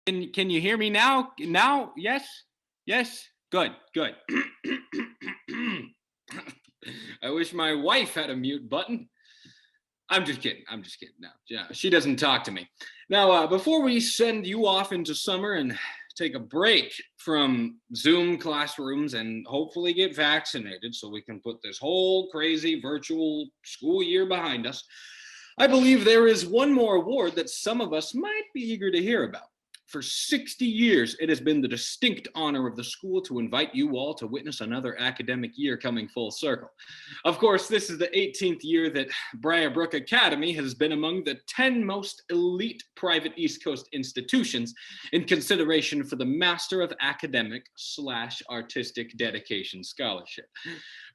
Can you hear me now? Now? Yes? Yes? Good, good. I wish my wife had a mute button. I'm just kidding. I'm just kidding. No, yeah, she doesn't talk to me. Now, before we send you off into summer and take a break from Zoom classrooms and hopefully get vaccinated so we can put this whole crazy virtual school year behind us, I believe there is one more award that some of us might be eager to hear about. For 60 years, it has been the distinct honor of the school to invite you all to witness another academic year coming full circle. Of course, this is the 18th year that Briarbrook Academy has been among the 10 most elite private East Coast institutions in consideration for the Master of Academic/Artistic Dedication Scholarship.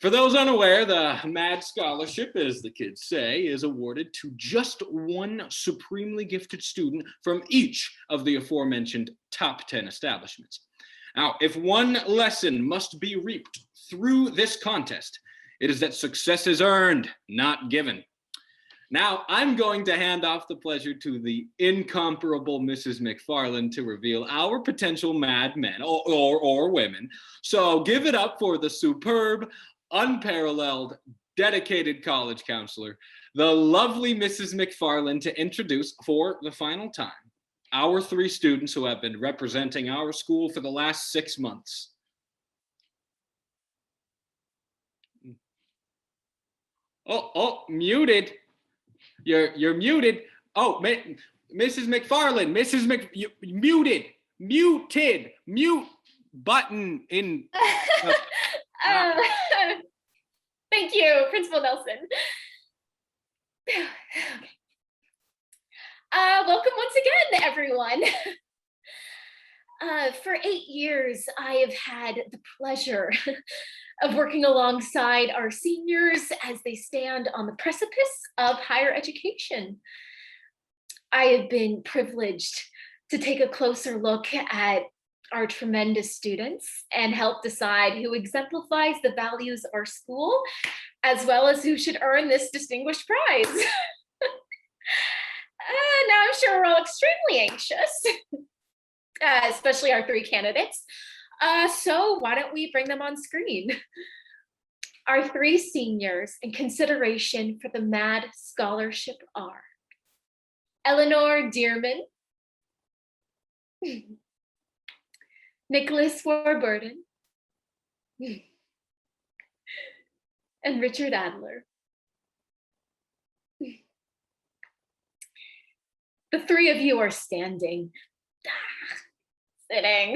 For those unaware, the MAAD Scholarship, as the kids say, is awarded to just one supremely gifted student from each of the aforementioned top 10 establishments. Now, if one lesson must be reaped through this contest, it is that success is earned, not given. Now, I'm going to hand off the pleasure to the incomparable Mrs. McFarland to reveal our potential MAAD men or women. So give it up for the superb, unparalleled, dedicated college counselor, the lovely Mrs. McFarland, to introduce for the final time our 3 students who have been representing our school for the last 6 months. Oh, muted. You're muted. Oh, Mrs. McFarland, muted, mute button in. Thank you, Principal Nelson. Welcome once again, everyone. For 8 years, I have had the pleasure of working alongside our seniors as they stand on the precipice of higher education. I have been privileged to take a closer look at our tremendous students and help decide who exemplifies the values of our school, as well as who should earn this distinguished prize. Now I'm sure we're all extremely anxious, especially our 3 candidates. So why don't we bring them on screen? Our 3 seniors in consideration for the MAAD Scholarship are Eleanor Dearman, Nicholas Warburton, and Richard Adler. The 3 of you are standing, sitting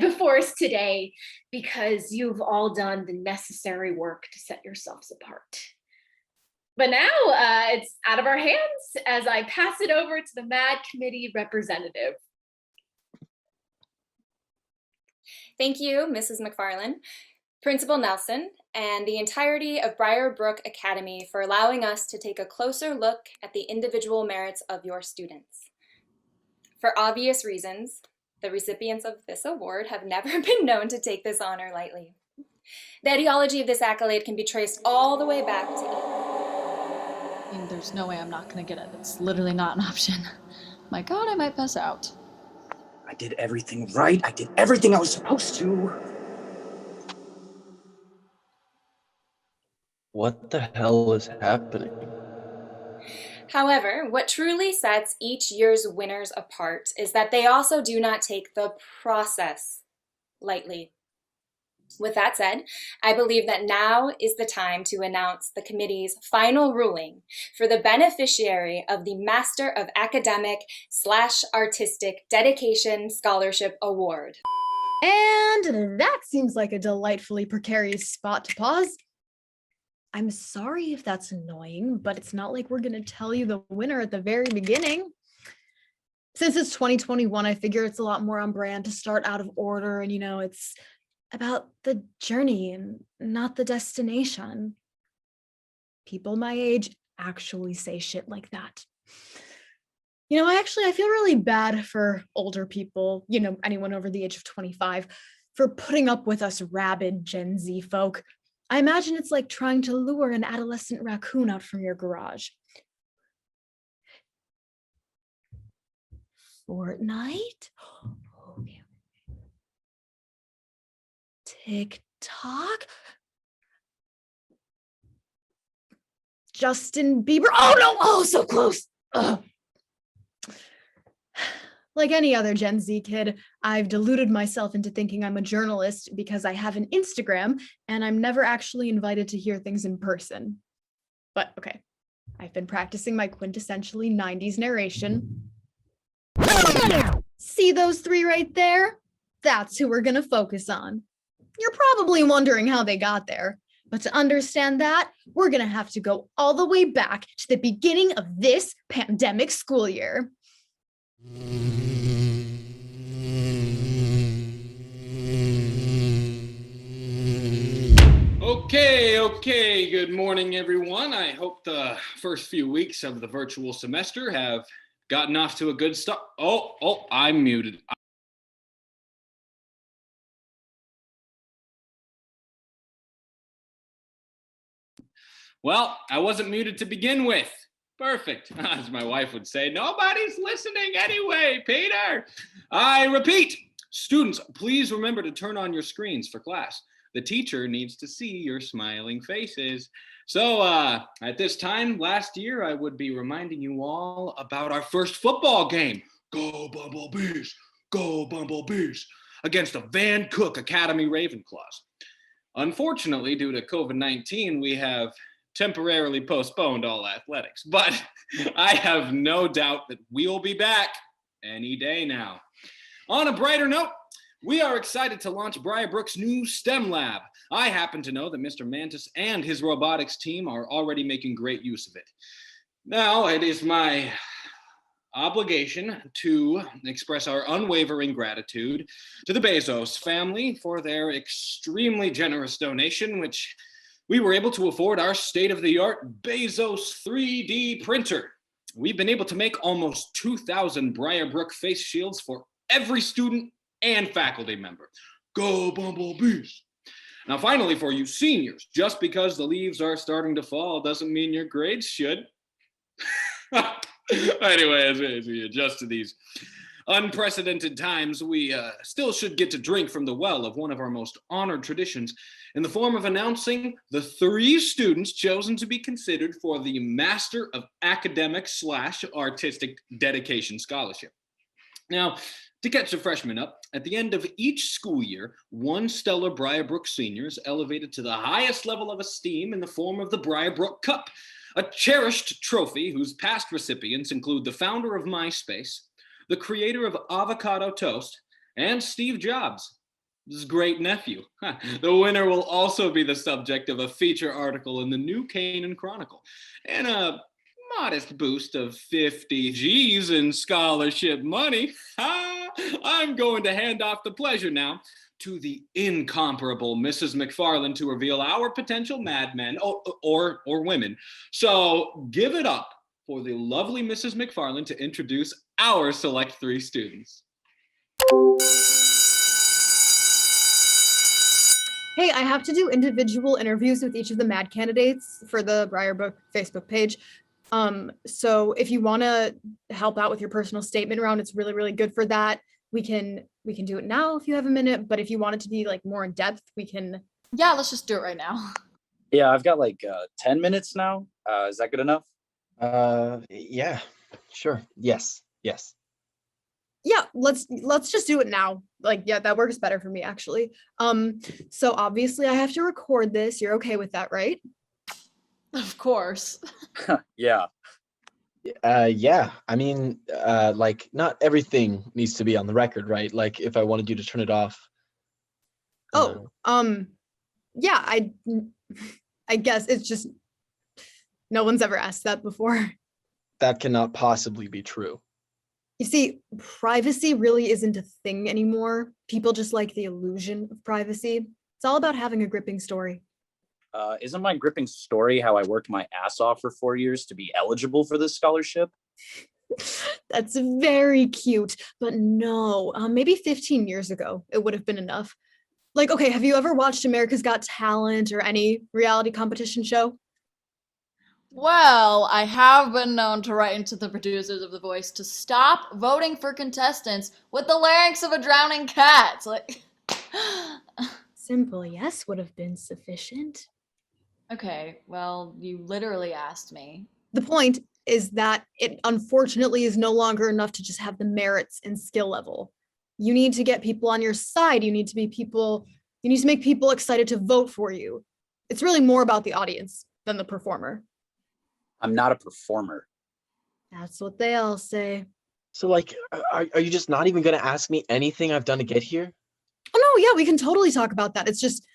before us today because you've all done the necessary work to set yourselves apart. But now it's out of our hands as I pass it over to the MAAD committee representative. Thank you, Mrs. McFarland, Principal Nelson, and the entirety of Briarbrook Academy for allowing us to take a closer look at the individual merits of your students. For obvious reasons, the recipients of this award have never been known to take this honor lightly. The ideology of this accolade can be traced all the way back to there's no way I'm not gonna get it. It's literally not an option. My God, I might pass out. I did everything right. I did everything I was supposed to. What the hell is happening? However, what truly sets each year's winners apart is that they also do not take the process lightly. With that said, I believe that now is the time to announce the committee's final ruling for the beneficiary of the Master of Academic/Artistic Dedication Scholarship Award. And that seems like a delightfully precarious spot to pause. I'm sorry if that's annoying, but it's not like we're going to tell you the winner at the very beginning. Since it's 2021, I figure it's a lot more on brand to start out of order, and it's about the journey and not the destination. People my age actually say shit like that. I feel really bad for older people, anyone over the age of 25, for putting up with us rabid Gen Z folk. I imagine it's like trying to lure an adolescent raccoon out from your garage. Fortnite? Okay. TikTok? Justin Bieber? Oh no! Oh, so close! Ugh. Like any other Gen Z kid, I've deluded myself into thinking I'm a journalist because I have an Instagram and I'm never actually invited to hear things in person. But okay, I've been practicing my quintessentially 90s narration. See those three right there? That's who we're gonna focus on. You're probably wondering how they got there, but to understand that, we're gonna have to go all the way back to the beginning of this pandemic school year. Okay, good morning, everyone. I hope the first few weeks of the virtual semester have gotten off to a good start. Oh, I'm muted. Well, I wasn't muted to begin with. Perfect. As my wife would say, nobody's listening anyway, Peter. I repeat, students, please remember to turn on your screens for class. The teacher needs to see your smiling faces. So at this time last year, I would be reminding you all about our first football game. Go Bumblebees, go Bumblebees, against the Van Cook Academy Ravenclaws. Unfortunately, due to COVID-19, we have temporarily postponed all athletics, but I have no doubt that we'll be back any day now. On a brighter note, we are excited to launch Briarbrook's new STEM lab. I happen to know that Mr. Mantis and his robotics team are already making great use of it. Now, it is my obligation to express our unwavering gratitude to the Bezos family for their extremely generous donation, which we were able to afford our state-of-the-art Bezos 3D printer. We've been able to make almost 2,000 Briarbrook face shields for every student and faculty member. Go Bumblebees! Now, finally, for you seniors, just because the leaves are starting to fall doesn't mean your grades should. Anyway, as we adjust to these unprecedented times, we still should get to drink from the well of one of our most honored traditions in the form of announcing the 3 students chosen to be considered for the Master of Academic / Artistic Dedication Scholarship. Now, to catch the freshmen up, at the end of each school year, one stellar Briarbrook senior is elevated to the highest level of esteem in the form of the Briarbrook Cup, a cherished trophy whose past recipients include the founder of MySpace, the creator of avocado toast, and Steve Jobs, his great nephew. The winner will also be the subject of a feature article in the new Canaan Chronicle, and a modest boost of 50 G's in scholarship money. I'm going to hand off the pleasure now to the incomparable Mrs. McFarland to reveal our potential madmen or women. So give it up for the lovely Mrs. McFarland to introduce our select 3 students. Hey, I have to do individual interviews with each of the MAAD candidates for the Briarbrook Facebook page. So if you want to help out with your personal statement round, it's really, really good for that. We can do it now if you have a minute, but if you want it to be like more in depth, we can. Yeah, let's just do it right now. Yeah, I've got like 10 minutes now. Is that good enough? Yeah, sure. Yes. Yeah, let's just do it now. Like, yeah, that works better for me actually. So obviously I have to record this. You're okay with that, right? Of course. Yeah. Yeah. I mean, like, not everything needs to be on the record, right? Like, if I wanted you to turn it off. Oh, yeah, I guess it's just no one's ever asked that before. That cannot possibly be true. You see, privacy really isn't a thing anymore. People just like the illusion of privacy. It's all about having a gripping story. Isn't my gripping story how I worked my ass off for 4 years to be eligible for this scholarship? That's very cute, but no, maybe 15 years ago, it would have been enough. Like, okay, have you ever watched America's Got Talent or any reality competition show? Well, I have been known to write into the producers of The Voice to stop voting for contestants with the larynx of a drowning cat. Like, Simple yes would have been sufficient. okay, well, you literally asked me. The point is that it unfortunately is no longer enough to just have the merits and skill level. You need to get people on your side. You need to make people excited to vote for you. It's really more about the audience than the performer. I'm not a performer. That's what they all say. So like, are you just not even gonna ask me anything I've done to get here? Oh no, yeah, we can totally talk about that. It's just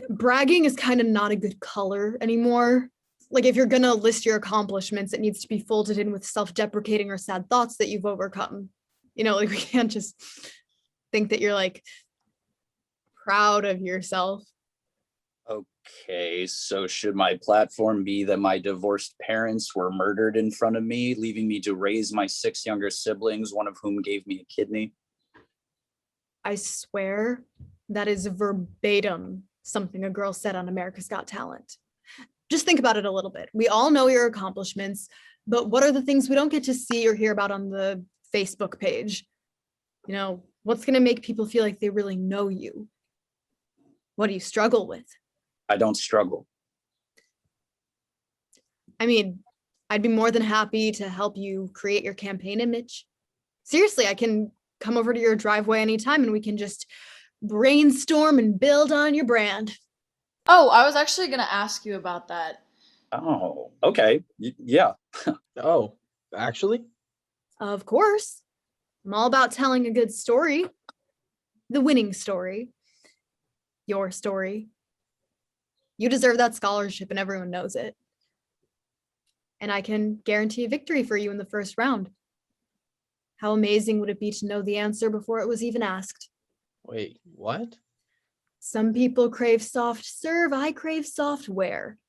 bragging is kind of not a good color anymore. Like if you're gonna list your accomplishments, it needs to be folded in with self-deprecating or sad thoughts that you've overcome. You know, like we can't just think that you're like proud of yourself. Okay, so should my platform be that my divorced parents were murdered in front of me, leaving me to raise my 6 younger siblings, one of whom gave me a kidney? I swear that is verbatim something a girl said on America's Got Talent. Just think about it a little bit. We all know your accomplishments, but what are the things we don't get to see or hear about on the Facebook page? You know, what's going to make people feel like they really know you? What do you struggle with? I don't struggle. I mean, I'd be more than happy to help you create your campaign image. Seriously, I can come over to your driveway anytime and we can just brainstorm and build on your brand. Oh, I was actually gonna ask you about that. Oh, okay. Yeah. Oh, actually? Of course. I'm all about telling a good story. The winning story. Your story. You deserve that scholarship and everyone knows it. And I can guarantee a victory for you in the first round. How amazing would it be to know the answer before it was even asked? Wait, what? Some people crave soft serve, I crave software.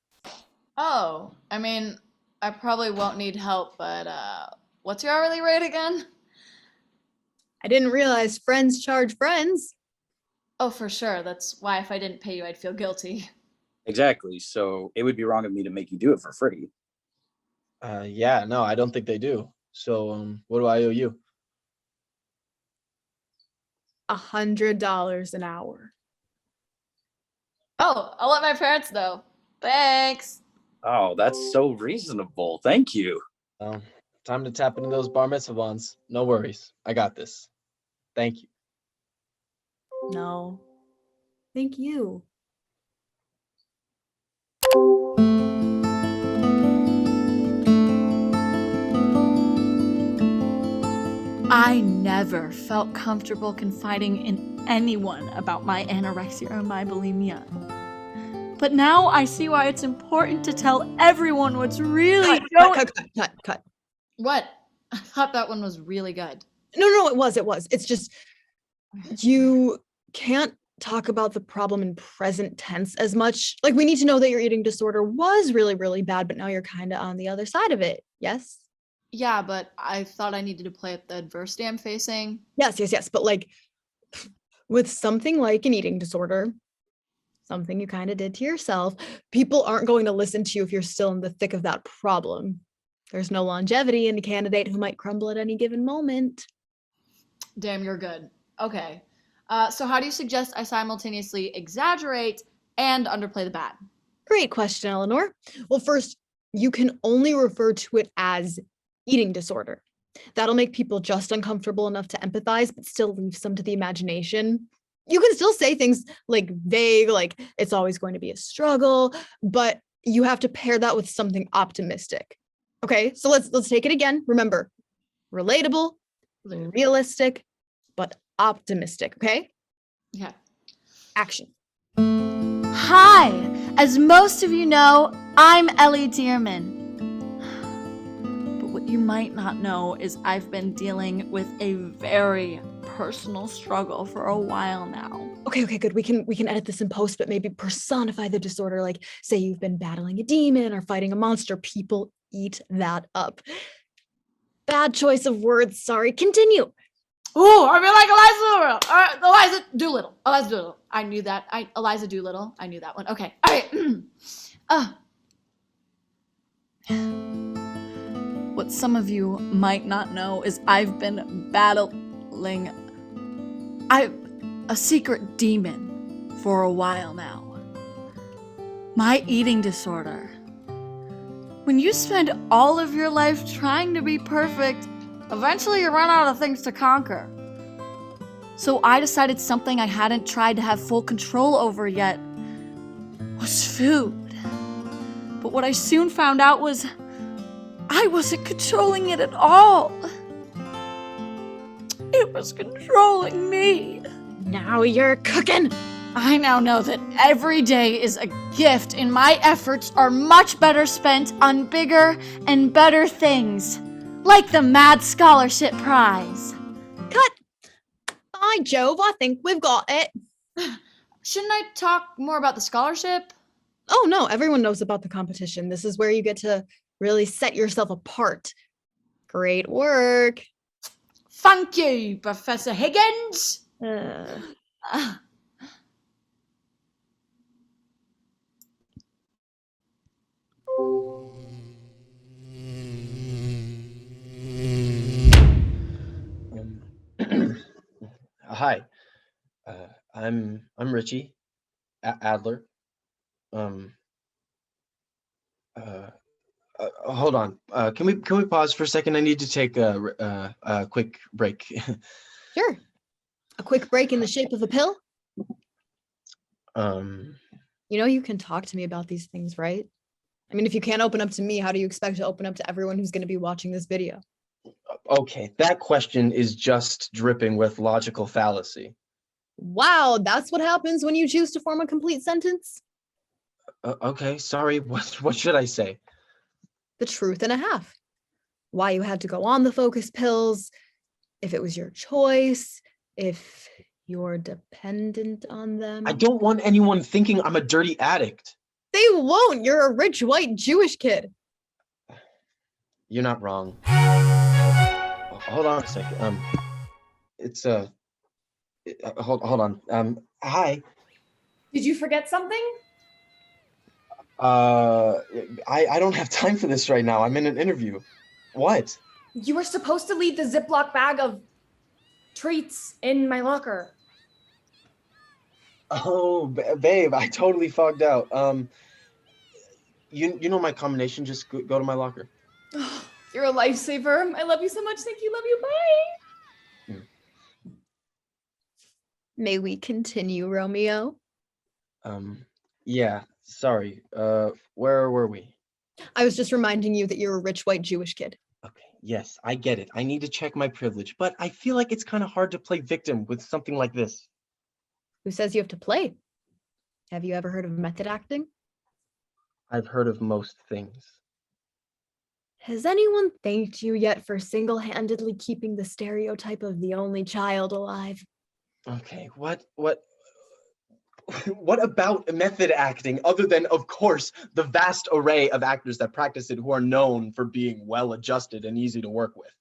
Oh, I mean, I probably won't need help, but what's your hourly rate again? I didn't realize friends charge friends. Oh, for sure. That's why if I didn't pay you, I'd feel guilty. Exactly. So it would be wrong of me to make you do it for free. Yeah, no, I don't think they do. So, what do I owe you? $100 an hour. Oh, I'll let my parents know. Thanks. Oh, that's so reasonable. Thank you. Time to tap into those bar mitzvah bonds. No worries. I got this. Thank you. No. Thank you. I never felt comfortable confiding in anyone about my anorexia or my bulimia. But now I see why it's important to tell everyone what's really going. Cut. What? I thought that one was really good. No, it was. It's just, you can't talk about the problem in present tense as much. Like, we need to know that your eating disorder was really, really bad, but now you're kind of on the other side of it. Yes? Yeah, but I thought I needed to play up the adversity I'm facing. Yes. But like, with something like an eating disorder, something you kind of did to yourself, people aren't going to listen to you if you're still in the thick of that problem. There's no longevity in a candidate who might crumble at any given moment. Damn, you're good. Okay. So how do you suggest I simultaneously exaggerate and underplay the bad? Great question, Eleanor. Well, first, you can only refer to it as eating disorder. That'll make people just uncomfortable enough to empathize, but still leave some to the imagination. You can still say things like vague, like it's always going to be a struggle, but you have to pair that with something optimistic. Okay, so let's take it again. Remember, relatable, realistic, but optimistic, okay? Yeah. Action. Hi! As most of you know, I'm Ellie Dearman. But what you might not know is I've been dealing with a very personal struggle for a while now. Okay, good. We can edit this in post, but maybe personify the disorder. Like, say you've been battling a demon or fighting a monster. People eat that up. Bad choice of words. Sorry. Continue. Oh, I mean like Eliza Doolittle. Eliza Doolittle. I knew that. Eliza Doolittle. I knew that one. Okay. All right. What some of you might not know is I've been battling a secret demon for a while now. My eating disorder. When you spend all of your life trying to be perfect, eventually you run out of things to conquer. So I decided something I hadn't tried to have full control over yet was food. But what I soon found out was I wasn't controlling it at all. It was controlling me. Now you're cooking. I now know that every day is a gift, and my efforts are much better spent on bigger and better things, like the MAAD Scholarship Prize. Cut. By Jove, I think we've got it. Shouldn't I talk more about the scholarship? Oh no, everyone knows about the competition. This is where you get to really set yourself apart. Great work. Thank you, Professor Higgins. Hi, I'm Richie Adler. Hold on. Can we pause for a second? I need to take a quick break. Sure. A quick break in the shape of a pill? You know you can talk to me about these things, right? I mean, if you can't open up to me, how do you expect to open up to everyone who's going to be watching this video? Okay, that question is just dripping with logical fallacy. Wow, that's what happens when you choose to form a complete sentence? Okay, sorry. What should I say? The truth and a half. Why you had to go on the focus pills, if it was your choice, if you're dependent on them. I don't want anyone thinking I'm a dirty addict. They won't. You're a rich white Jewish kid. You're not wrong. Hold on a second. It's hold on. Hi. Did you forget something? I don't have time for this right now. I'm in an interview. What? You were supposed to leave the Ziploc bag of treats in my locker. Oh, babe, I totally fogged out. You know my combination. Just go to my locker. You're a lifesaver. I love you so much. Thank you. Love you. Bye. May we continue, Romeo? Yeah, sorry. Where were we? I was just reminding you that you're a rich white Jewish kid. Okay, yes, I get it. I need to check my privilege, but I feel like it's kind of hard to play victim with something like this. Who says you have to play? Have you ever heard of method acting? I've heard of most things. Has anyone thanked you yet for single-handedly keeping the stereotype of the only child alive? Okay, what about method acting other than, of course, the vast array of actors that practice it who are known for being well-adjusted and easy to work with?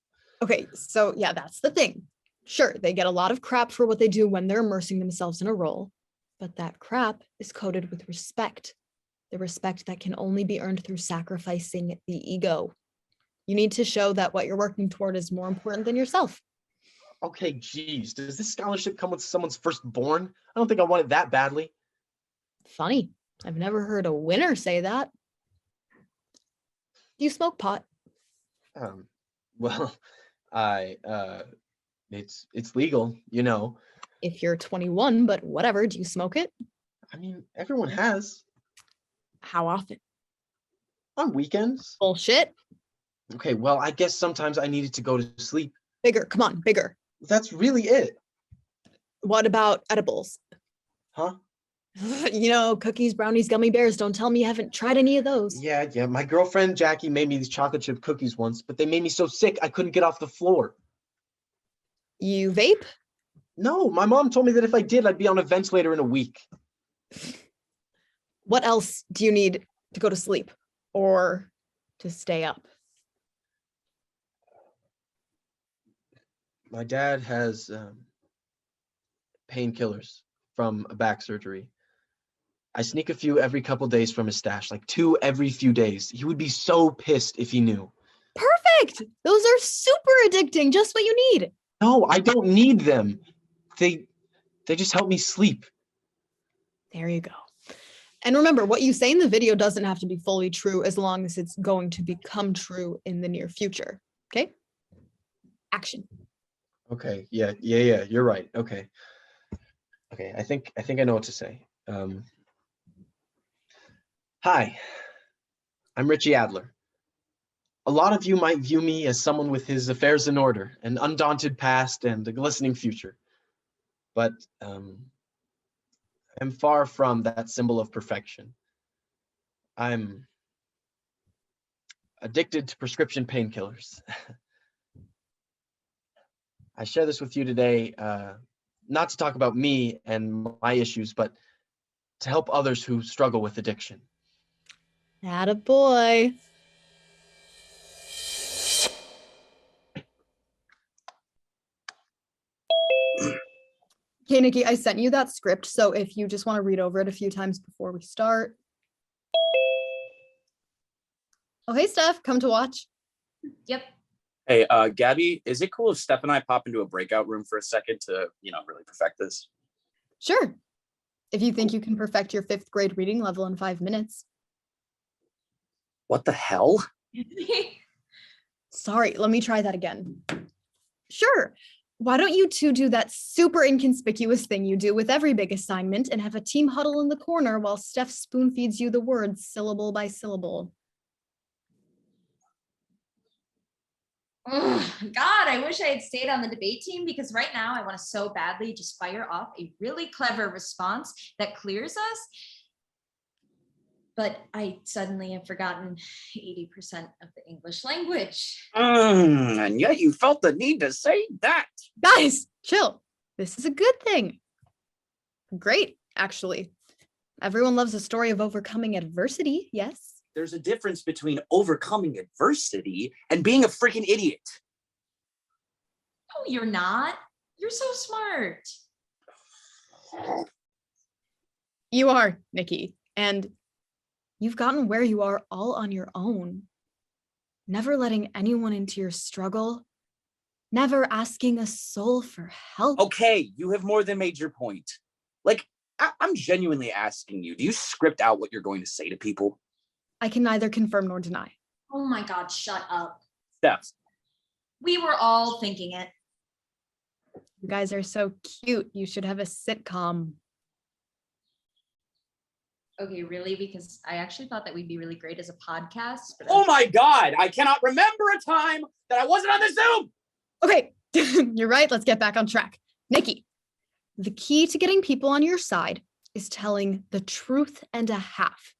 Okay, so yeah, that's the thing. Sure, they get a lot of crap for what they do when they're immersing themselves in a role, but that crap is coated with respect. The respect that can only be earned through sacrificing the ego. You need to show that what you're working toward is more important than yourself. Okay, geez, does this scholarship come with someone's firstborn? I don't think I want it that badly. Funny, I've never heard a winner say that. Do you smoke pot? Well, it's legal, you know. If you're 21, but whatever, do you smoke it? I mean, everyone has. How often? On weekends. Bullshit. Okay, well, I guess sometimes I needed to go to sleep. Bigger, come on, bigger. That's really it. What about edibles? Huh? You know, cookies, brownies, gummy bears. Don't tell me you haven't tried any of those. Yeah. My girlfriend Jackie made me these chocolate chip cookies once, but they made me so sick I couldn't get off the floor. You vape? No, my mom told me that if I did, I'd be on a ventilator in a week. What else do you need to go to sleep or to stay up? My dad has painkillers from a back surgery. I sneak a few every couple days from his stash, like 2 every few days. He would be so pissed if he knew. Perfect. Those are super addicting. Just what you need. No, I don't need them. They just help me sleep. There you go. And remember, what you say in the video doesn't have to be fully true as long as it's going to become true in the near future. Okay? Action. Okay. Yeah. You're right. Okay. I think I know what to say. Hi, I'm Richie Adler. A lot of you might view me as someone with his affairs in order, an undaunted past, and a glistening future. But I'm far from that symbol of perfection. I'm addicted to prescription painkillers. I share this with you today, not to talk about me and my issues, but to help others who struggle with addiction. Attaboy. Okay, Nikki, I sent you that script, so if you just want to read over it a few times before we start. Oh, hey, Steph, come to watch. Yep. Hey, Gabby, is it cool if Steph and I pop into a breakout room for a second to, really perfect this? Sure. If you think you can perfect your 5th grade reading level in 5 minutes. What the hell? Sorry, let me try that again. Sure. Why don't you two do that super inconspicuous thing you do with every big assignment and have a team huddle in the corner while Steph spoon feeds you the words syllable by syllable? Ugh, God, I wish I had stayed on the debate team because right now I want to so badly just fire off a really clever response that clears us. But I suddenly have forgotten 80% of the English language. And yet you felt the need to say that. Guys, chill. This is a good thing. Great, actually. Everyone loves a story of overcoming adversity, yes? There's a difference between overcoming adversity and being a freaking idiot. No, you're not. You're so smart. You are, Nikki. And you've gotten where you are all on your own. Never letting anyone into your struggle. Never asking a soul for help. Okay, you have more than made your point. Like, I'm genuinely asking you, do you script out what you're going to say to people? I can neither confirm nor deny. Oh my God, shut up. Steph. We were all thinking it. You guys are so cute. You should have a sitcom. Okay, really? Because I actually thought that we'd be really great as a podcast. But Oh my God, I cannot remember a time that I wasn't on the Zoom. Okay, you're right. Let's get back on track. Nikki, the key to getting people on your side is telling the truth and a half.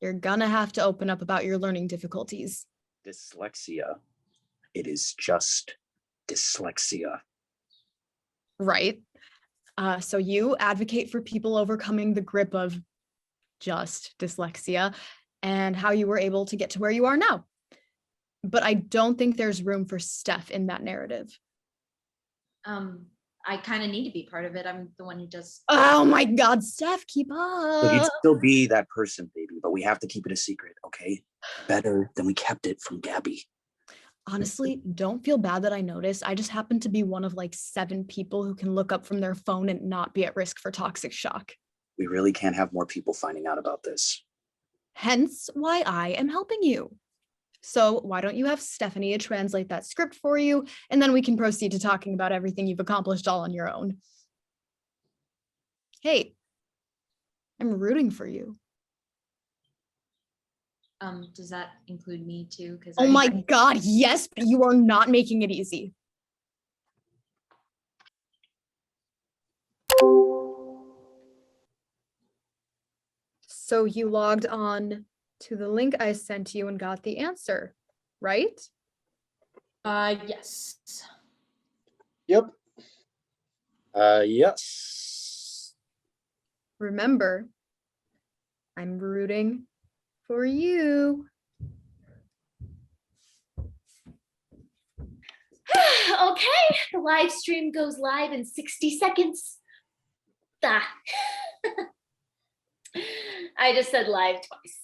You're gonna have to open up about your learning difficulties. Dyslexia. It is just dyslexia. Right. So you advocate for people overcoming the grip of just dyslexia and how you were able to get to where you are now. But I don't think there's room for Steph in that narrative. I kind of need to be part of it. I'm the one who does. Oh my God, Steph, keep Look, you'd up. still be that person, baby, but we have to keep it a secret, okay? Better than we kept it from Gabby. Honestly, don't feel bad that I noticed. I just happen to be one of like 7 people who can look up from their phone and not be at risk for toxic shock. We really can't have more people finding out about this. Hence why I am helping you. So why don't you have Stephanie translate that script for you, and then we can proceed to talking about everything you've accomplished all on your own. Hey, I'm rooting for you. Does that include me too? Because Oh my God, yes, but you are not making it easy. So you logged on to the link I sent you and got the answer, right? Yes. Yep. Yes. Remember, I'm rooting for you. Okay, the live stream goes live in 60 seconds. Ah. I just said live twice.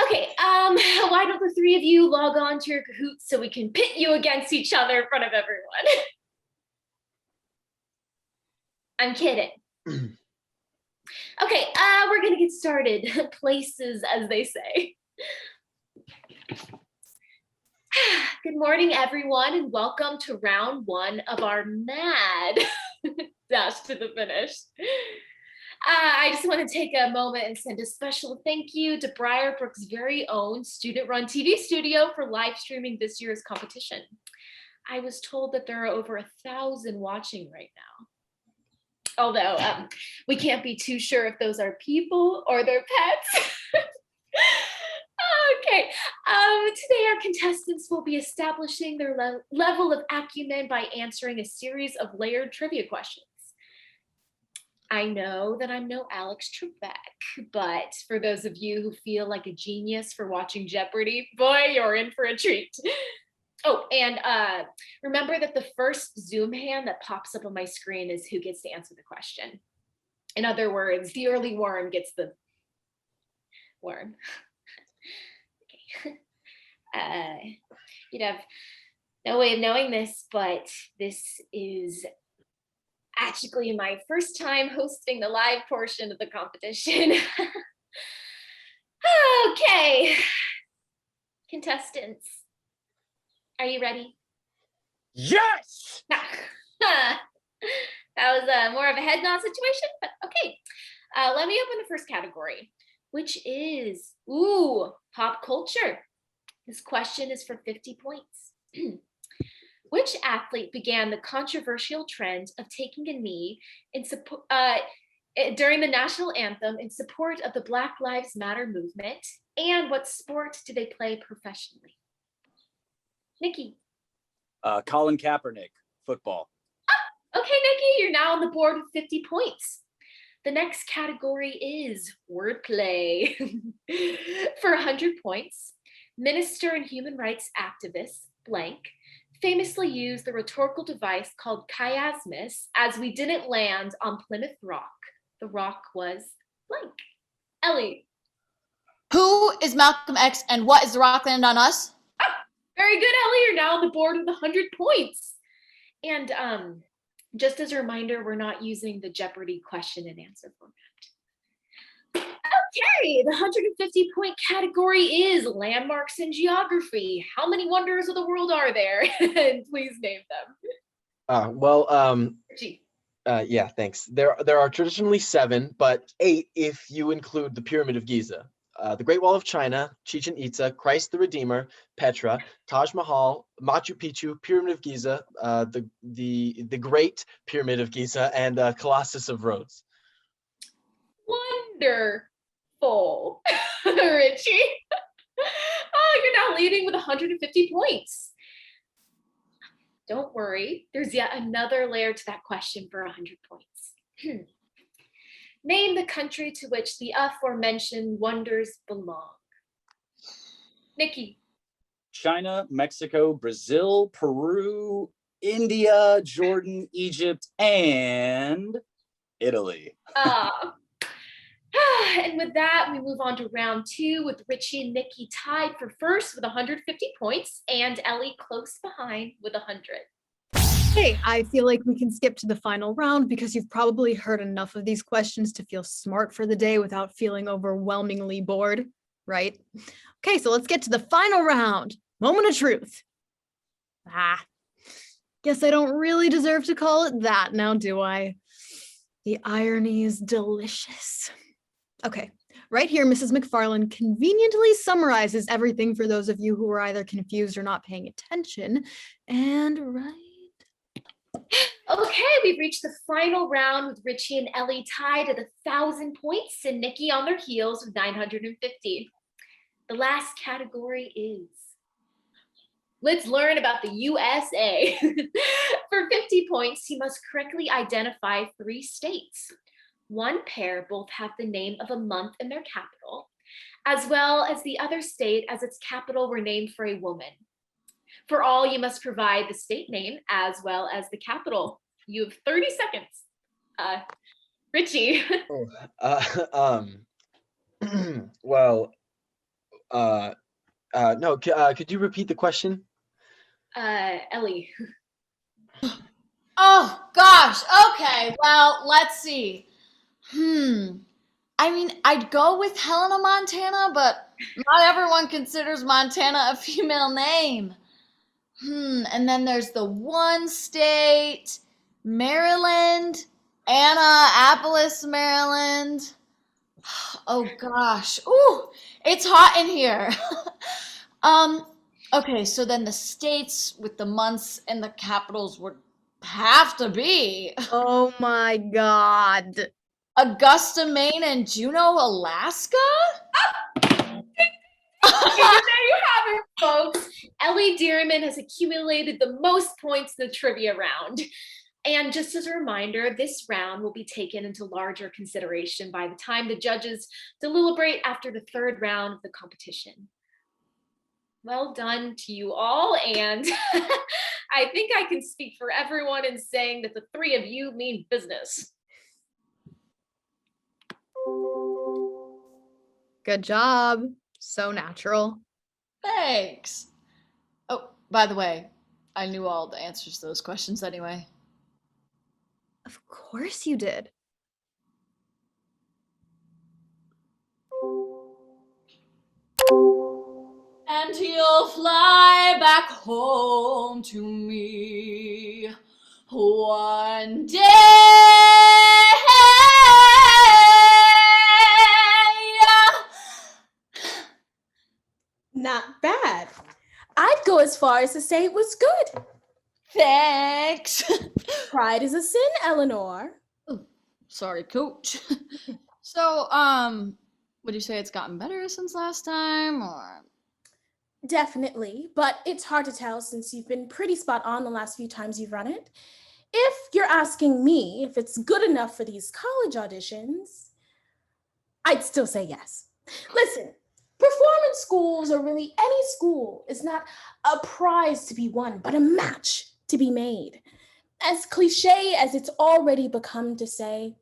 Okay, why don't the three of you log on to your Kahoots so we can pit you against each other in front of everyone? I'm kidding. Okay, we're gonna get started. Places, as they say. Good morning, everyone, and welcome to round one of our MAAD dash to the finish. I just want to take a moment and send a special thank you to Briarbrook's very own student-run TV studio for live streaming this year's competition. I was told that there are over 1,000 watching right now. Although we can't be too sure if those are people or their pets. Okay, today our contestants will be establishing their level of acumen by answering a series of layered trivia questions. I know that I'm no Alex Trebek, but for those of you who feel like a genius for watching Jeopardy, boy, you're in for a treat. Oh, and remember that the first Zoom hand that pops up on my screen is who gets to answer the question. In other words, the early worm gets the worm. Okay. You'd have no way of knowing this, but this is actually my first time hosting the live portion of the competition. Okay, contestants, are you ready? Yes! That was more of a head nod situation, but okay. Let me open the first category, which is, pop culture. This question is for 50 points. Which athlete began the controversial trend of taking a knee in during the national anthem in support of the Black Lives Matter movement? And what sport do they play professionally? Nicky. Colin Kaepernick, football. Okay, Nicky, you're now on the board with 50 points. The next category is wordplay. For 100 points, minister and human rights activist, blank, famously used the rhetorical device called chiasmus as we didn't land on Plymouth Rock. The rock was blank. Ellie. Who is Malcolm X and what is the rock land on us? Very good, Ellie. You're now on the board with 100 points. And just as a reminder, we're not using the Jeopardy question and answer format. Okay, the 150 point category is landmarks in geography. How many wonders of the world are there? And please name them. Richie. Yeah, thanks. There are traditionally 7, but 8 if you include the Pyramid of Giza. The Great Wall of China, Chichen Itza, Christ the Redeemer, Petra, Taj Mahal, Machu Picchu, Pyramid of Giza, the Great Pyramid of Giza, and Colossus of Rhodes. Wonderful. Richie. Oh, you're now leading with 150 points. Don't worry, there's yet another layer to that question for 100 points. Name the country to which the aforementioned wonders belong. Nicky. China, Mexico, Brazil, Peru, India, Jordan, Egypt, and Italy. And with that, we move on to round 2 with Richie and Nicky tied for first with 150 points and Ellie close behind with 100. Hey, I feel like we can skip to the final round because you've probably heard enough of these questions to feel smart for the day without feeling overwhelmingly bored, right? Okay, so let's get to the final round. Moment of truth. Guess I don't really deserve to call it that now, do I? The irony is delicious. Okay, right here, Mrs. McFarland conveniently summarizes everything for those of you who are either confused or not paying attention. And right. Okay, we've reached the final round with Richie and Ellie tied at 1,000 points and Nicky on their heels with 950. The last category is, let's learn about the USA. For 50 points, you must correctly identify 3 states. One pair both have the name of a month in their capital, as well as the other state as its capital were named for a woman. For all, you must provide the state name as well as the capital. You have 30 seconds. Richie. Well, no, could you repeat the question? Ellie. Oh gosh. Okay. Well, let's see. I mean, I'd go with Helena Montana, but not everyone considers Montana a female name. And then there's the one state, Maryland, Annapolis, Maryland. Oh gosh. Ooh, it's hot in here. Okay, so then the states with the months and the capitals would have to be Oh my God. Augusta, Maine, and Juneau, Alaska? There you have it, folks. Ellie Dearman has accumulated the most points in the trivia round. And just as a reminder, this round will be taken into larger consideration by the time the judges deliberate after the third round of the competition. Well done to you all, and I think I can speak for everyone in saying that the three of you mean business. Good job. So natural. Thanks. Oh, by the way, I knew all the answers to those questions anyway. Of course you did. And he'll fly back home to me one day. Not bad. I'd go as far as to say it was good. Thanks. Pride is a sin, Eleanor. Sorry, coach. So, would you say it's gotten better since last time, or? Definitely, but it's hard to tell since you've been pretty spot on the last few times you've run it. If you're asking me if it's good enough for these college auditions, I'd still say yes. Listen, performance schools, or really any school, is not a prize to be won, but a match to be made. As cliche as it's already become to say,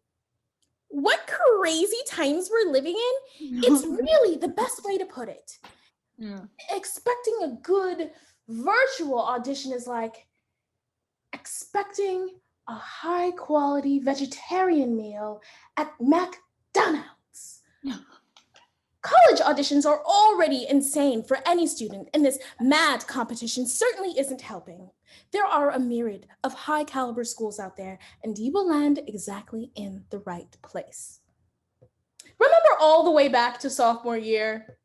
what crazy times we're living in, it's really the best way to put it. Yeah. Expecting a good virtual audition is like expecting a high quality vegetarian meal at McDonald's. College auditions are already insane for any student, and this MAAD competition certainly isn't helping. There are a myriad of high caliber schools out there, and you will land exactly in the right place. Remember all the way back to sophomore year?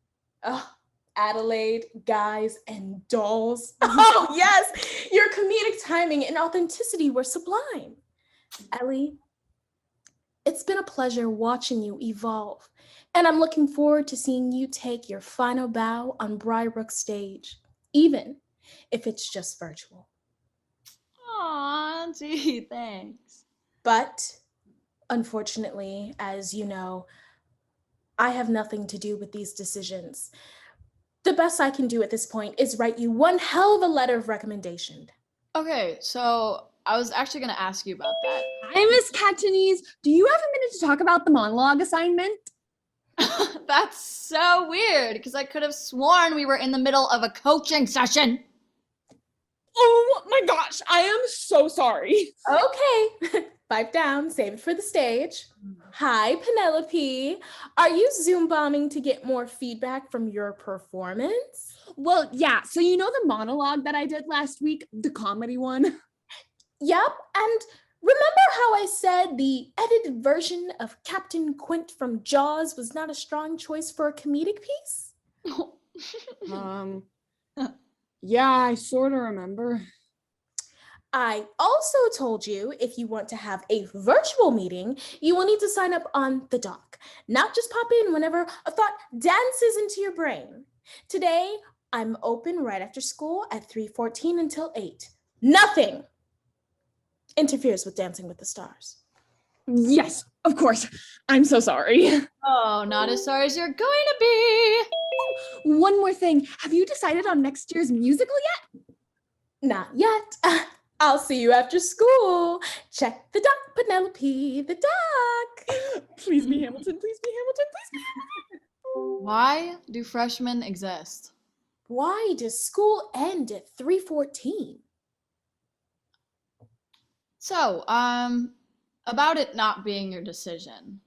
Oh, Adelaide, guys, and dolls. Oh, yes, your comedic timing and authenticity were sublime. Ellie, it's been a pleasure watching you evolve, and I'm looking forward to seeing you take your final bow on Briarbrook stage, even if it's just virtual. Aw, gee, thanks. But unfortunately, as you know, I have nothing to do with these decisions. The best I can do at this point is write you one hell of a letter of recommendation. Okay, so I was actually going to ask you about that. Hi, Miss Cantonese. Do you have a minute to talk about the monologue assignment? That's so weird, because I could have sworn we were in the middle of a coaching session. Oh my gosh, I am so sorry. Okay, pipe down, save it for the stage. Hi, Penelope. Are you Zoom bombing to get more feedback from your performance? Well, yeah, so you know the monologue that I did last week, the comedy one? Yep, and remember how I said the edited version of Captain Quint from Jaws was not a strong choice for a comedic piece? Yeah, I sort of remember. I also told you if you want to have a virtual meeting, you will need to sign up on the doc, not just pop in whenever a thought dances into your brain. Today, I'm open right after school at 3:14 until 8. Nothing interferes with Dancing with the Stars. Yes, of course. I'm so sorry. Oh, not as sorry as you're going to be. One more thing. Have you decided on next year's musical yet? Not yet. I'll see you after school. Check the duck, Penelope, the duck. Please be Hamilton, please be Hamilton, please be Hamilton. Why do freshmen exist? Why does school end at 3:14? So, about it not being your decision.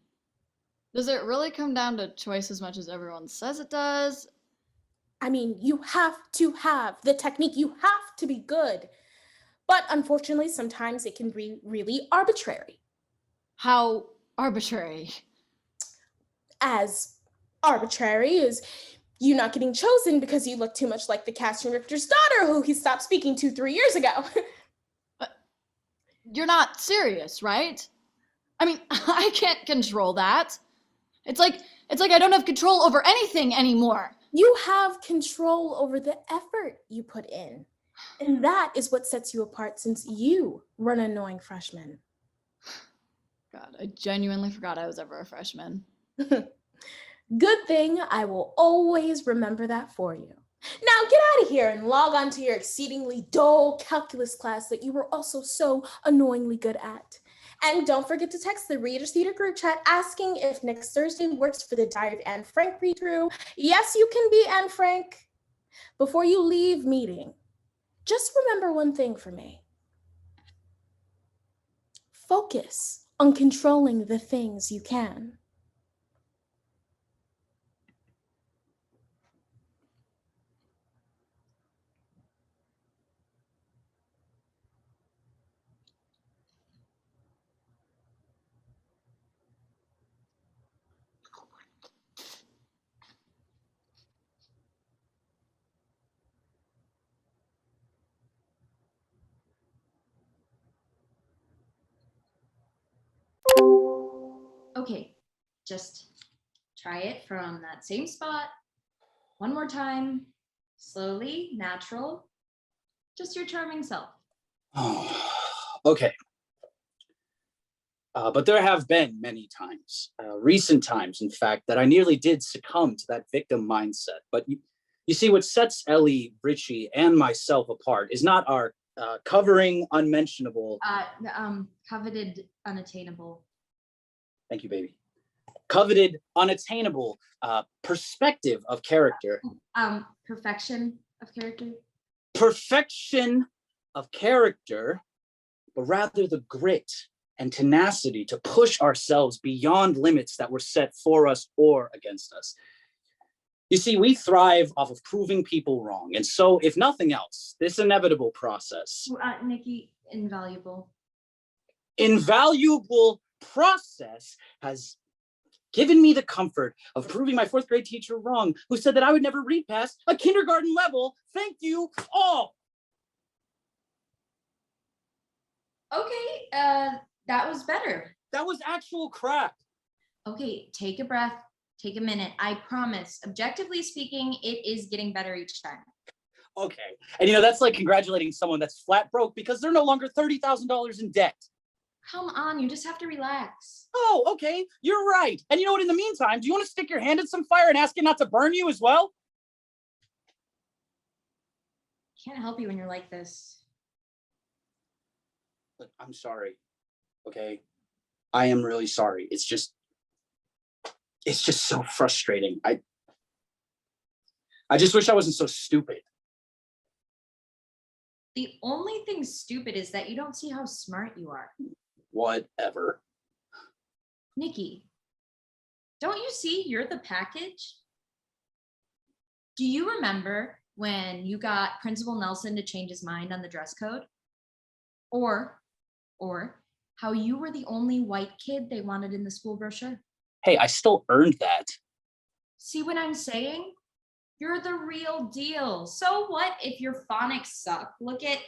Does it really come down to choice as much as everyone says it does? I mean, you have to have the technique. You have to be good. But unfortunately, sometimes it can be really arbitrary. How arbitrary? As arbitrary as you not getting chosen because you look too much like the casting director's daughter who he stopped speaking to 3 years ago. You're not serious, right? I mean, I can't control that. It's like I don't have control over anything anymore. You have control over the effort you put in. And that is what sets you apart, since you were an annoying freshman. God, I genuinely forgot I was ever a freshman. Good thing I will always remember that for you. Now get out of here and log on to your exceedingly dull calculus class that you were also so annoyingly good at. And don't forget to text the Readers Theater group chat asking if next Thursday works for the Diary of Anne Frank read-through. Yes, you can be Anne Frank. Before you leave meeting, just remember one thing for me. Focus on controlling the things you can. Okay, just try it from that same spot. One more time, slowly, natural, just your charming self. Oh, okay. But there have been many times, recent times, in fact, that I nearly did succumb to that victim mindset. But you see, what sets Ellie, Richie, and myself apart is not our covering unmentionable. Coveted, unattainable. Thank you, baby. Coveted, unattainable perspective of character. Perfection of character. Perfection of character, but rather the grit and tenacity to push ourselves beyond limits that were set for us or against us. You see, we thrive off of proving people wrong. And so, if nothing else, this inevitable process. Nicky, invaluable. Invaluable process has given me the comfort of proving my fourth grade teacher wrong, who said that I would never read past a kindergarten level. Thank you all. Okay, that was better. That was actual crap. Okay, take a breath, take a minute. I promise, objectively speaking, it is getting better each time. Okay, and that's like congratulating someone that's flat broke because they're no longer $30,000 in debt. Come on, you just have to relax. Oh, okay, you're right. And you know what, in the meantime, do you want to stick your hand in some fire and ask it not to burn you as well? Can't help you when you're like this. But I'm sorry, okay? I am really sorry. It's just so frustrating. I just wish I wasn't so stupid. The only thing stupid is that you don't see how smart you are. Whatever. Nicky, don't you see you're the package? Do you remember when you got Principal Nelson to change his mind on the dress code? Or how you were the only white kid they wanted in the school brochure? Hey, I still earned that. See what I'm saying? You're the real deal. So what if your phonics suck? Look at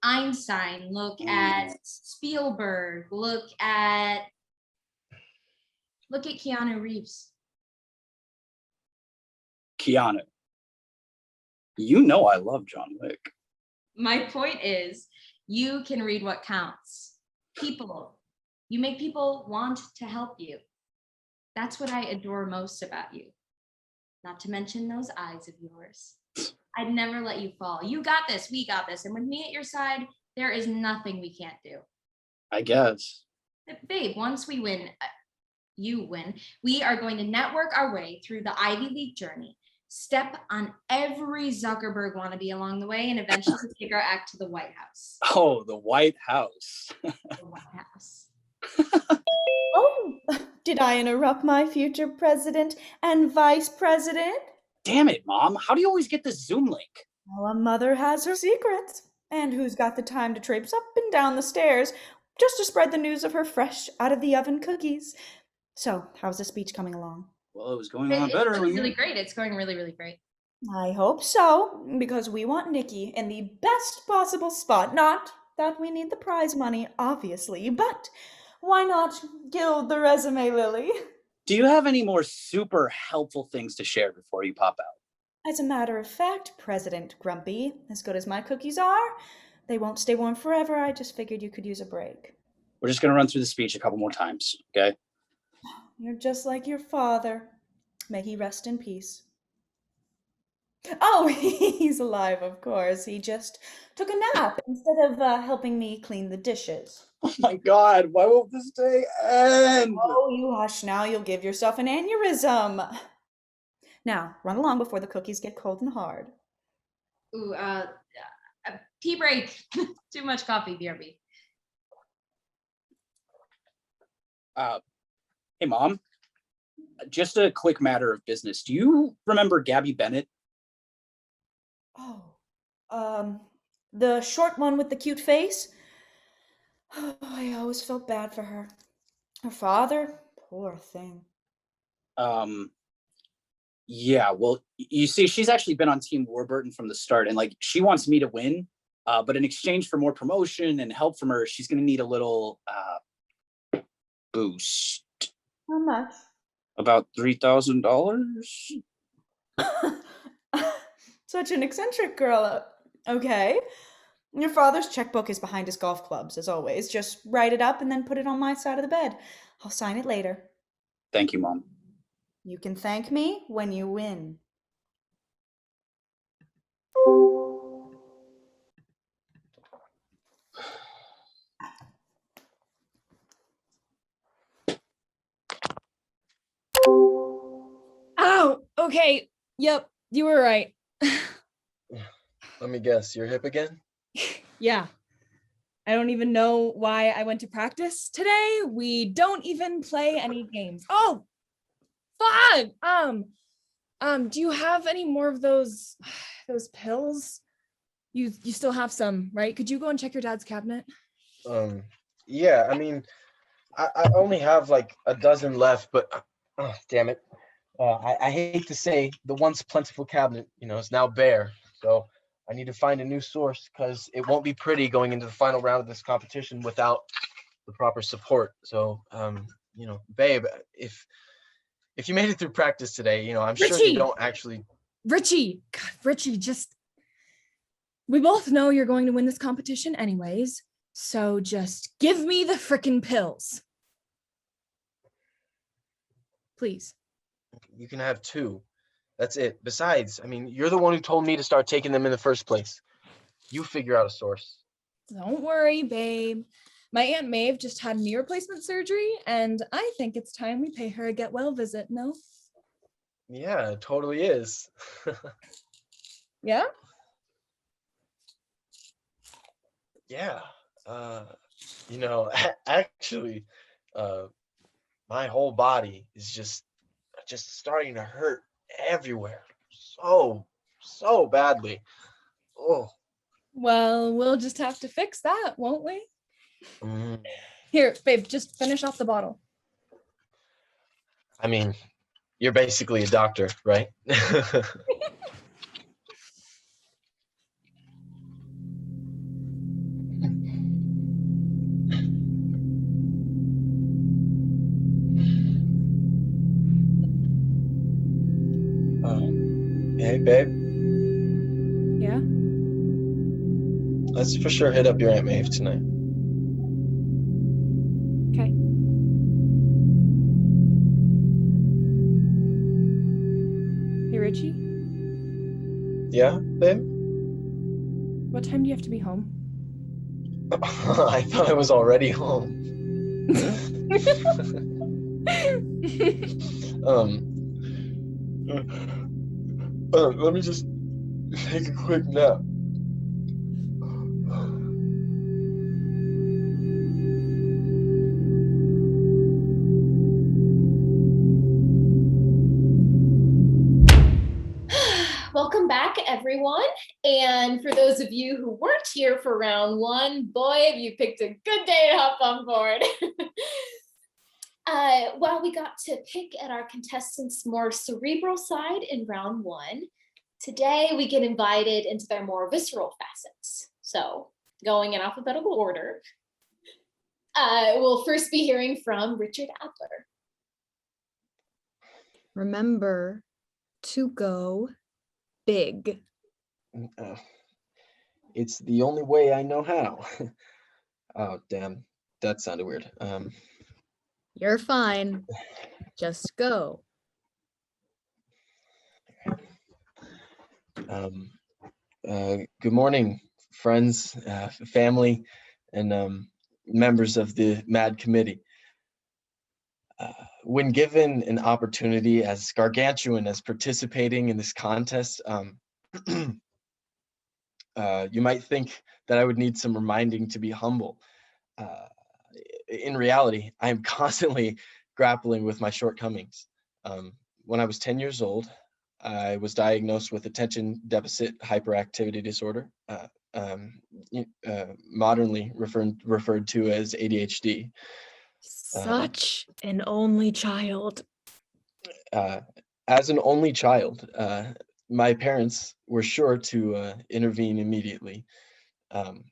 Einstein, look at Spielberg, look at Keanu Reeves. Keanu. You know I love John Wick. My point is, you can read what counts. People. You make people want to help you. That's what I adore most about you. Not to mention those eyes of yours. I'd never let you fall. You got this, we got this. And with me at your side, There is nothing we can't do. I guess. Babe, once we win, you win, we are going to network our way through the Ivy League journey, step on every Zuckerberg wannabe along the way, and eventually take our act to the White House. Oh, the White House. The White House. Oh, did I interrupt my future president and vice president? Damn it, Mom. How do you always get this Zoom link? Well, a mother has her secrets. And who's got the time to traipse up and down the stairs just to spread the news of her fresh out of the oven cookies? So, how's the speech coming along? Well, it was going on better. It's going really great. It's going really, really great. I hope so, because we want Nicky in the best possible spot. Not that we need the prize money, obviously, but why not gild the resume, Lily? Do you have any more super helpful things to share before you pop out? As a matter of fact, President Grumpy, as good as my cookies are, they won't stay warm forever. I just figured you could use a break. We're just going to run through the speech a couple more times, okay? You're just like your father. May he rest in peace. Oh, he's alive, of course. He just took a nap instead of helping me clean the dishes. Oh my God, why won't this day end? Oh, you hush now. You'll give yourself an aneurysm. Now, run along before the cookies get cold and hard. Ooh, tea break. Too much coffee, BRB. Hey, Mom. Just a quick matter of business. Do you remember Gabby Bennett? Oh, the short one with the cute face? Oh, I always felt bad for her. Her father? Poor thing. Yeah, well, you see, she's actually been on Team Warburton from the start, and like she wants me to win, but in exchange for more promotion and help from her, she's gonna need a little boost. How much? About $3,000. Such an eccentric girl. Okay. Your father's checkbook is behind his golf clubs, as always. Just write it up and then put it on my side of the bed. I'll sign it later. Thank you, Mom. You can thank me when you win. Oh, okay. Yep, you were right. Let me guess, you're hip again? Yeah. I don't even know why I went to practice today. We don't even play any games. Oh, fun. Do you have any more of those pills? You still have some, right? Could you go and check your dad's cabinet? Yeah, I mean, I only have like a dozen left, but oh, damn it. I hate to say the once plentiful cabinet, is now bare. So I need to find a new source because it won't be pretty going into the final round of this competition without the proper support. So, babe, if you made it through practice today, I'm sure Richie! you don't actually. Richie, God, Richie, we both know you're going to win this competition anyways. So just give me the frickin' pills. Please. You can have 2. That's it. Besides, I mean, you're the one who told me to start taking them in the first place. You figure out a source. Don't worry, babe. My Aunt Maeve just had knee replacement surgery, and I think it's time we pay her a get well visit, no? Yeah, it totally is. Yeah? Yeah. Actually, my whole body is just starting to hurt everywhere. So badly. Oh. Well, we'll just have to fix that, won't we? Mm. Here, babe, just finish off the bottle. I mean, you're basically a doctor, right? Hey, babe. Yeah? Let's for sure hit up your Aunt Maeve tonight. Okay. Hey, Richie, Yeah, babe? what time do you have to be home? I thought I was already home. Let me just take a quick nap. Welcome back, everyone. And for those of you who weren't here for round one, boy, have you picked a good day to hop on board. While we got to pick at our contestants' more cerebral side in round one, today we get invited into their more visceral facets. So going in alphabetical order, we'll first be hearing from Richard Adler. Remember to go big. It's the only way I know how. Oh, damn. That sounded weird. You're fine. Just go. Good morning, friends, family, and members of the MAAD committee. When given an opportunity as gargantuan as participating in this contest, you might think that I would need some reminding to be humble. In reality, I am constantly grappling with my shortcomings. When I was 10 years old, I was diagnosed with attention deficit hyperactivity disorder, modernly referred to as ADHD. Such an only child. As an only child, my parents were sure to intervene immediately. And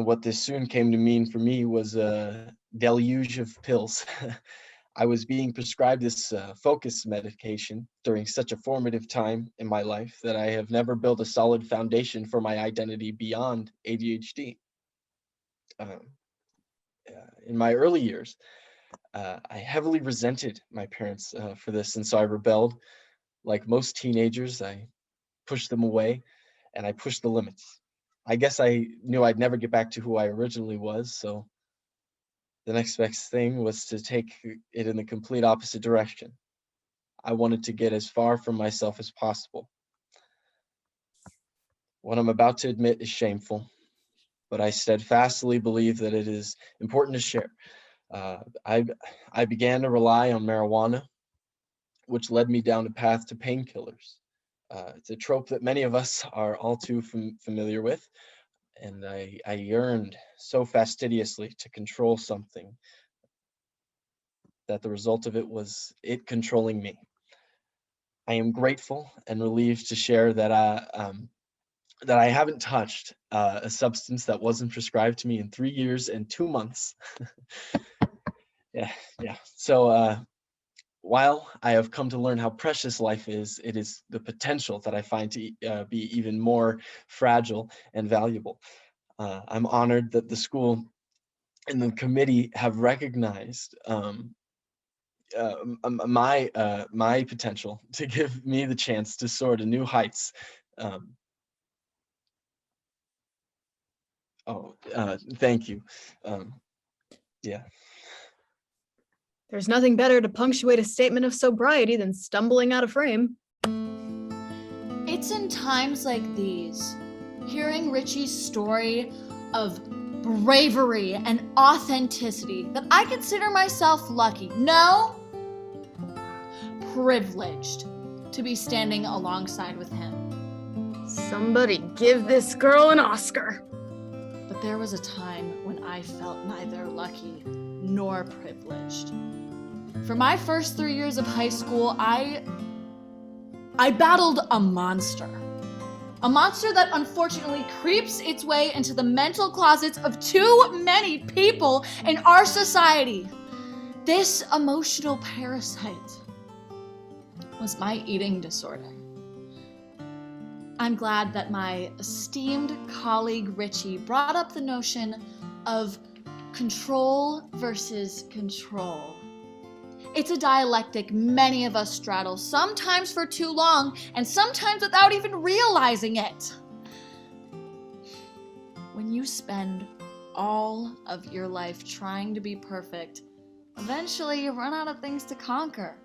what this soon came to mean for me was a deluge of pills. I was being prescribed this focus medication during such a formative time in my life that I have never built a solid foundation for my identity beyond ADHD. In my early years, I heavily resented my parents for this, and so I rebelled. Like most teenagers, I pushed them away, and I pushed the limits. I guess I knew I'd never get back to who I originally was, so the next best thing was to take it in the complete opposite direction. I wanted to get as far from myself as possible. What I'm about to admit is shameful, but I steadfastly believe that it is important to share. I began to rely on marijuana, which led me down a path to painkillers. It's a trope that many of us are all too familiar with, and I yearned so fastidiously to control something that the result of it was it controlling me. I am grateful and relieved to share that I haven't touched a substance that wasn't prescribed to me in 3 years and 2 months. Yeah. So while I have come to learn how precious life is, it is the potential that I find to be even more fragile and valuable. I'm honored that the school and the committee have recognized my potential to give me the chance to soar to new heights. Thank you. Yeah. There's nothing better to punctuate a statement of sobriety than stumbling out of frame. It's in times like these, hearing Richie's story of bravery and authenticity, that I consider myself lucky, no, privileged to be standing alongside with him. Somebody give this girl an Oscar. But there was a time when I felt neither lucky nor privileged. For my first 3 years of high school, I battled a monster. A monster that unfortunately creeps its way into the mental closets of too many people in our society. This emotional parasite was my eating disorder. I'm glad that my esteemed colleague Richie brought up the notion of control versus control. It's a dialectic many of us straddle, sometimes for too long, and sometimes without even realizing it. When you spend all of your life trying to be perfect, eventually you run out of things to conquer.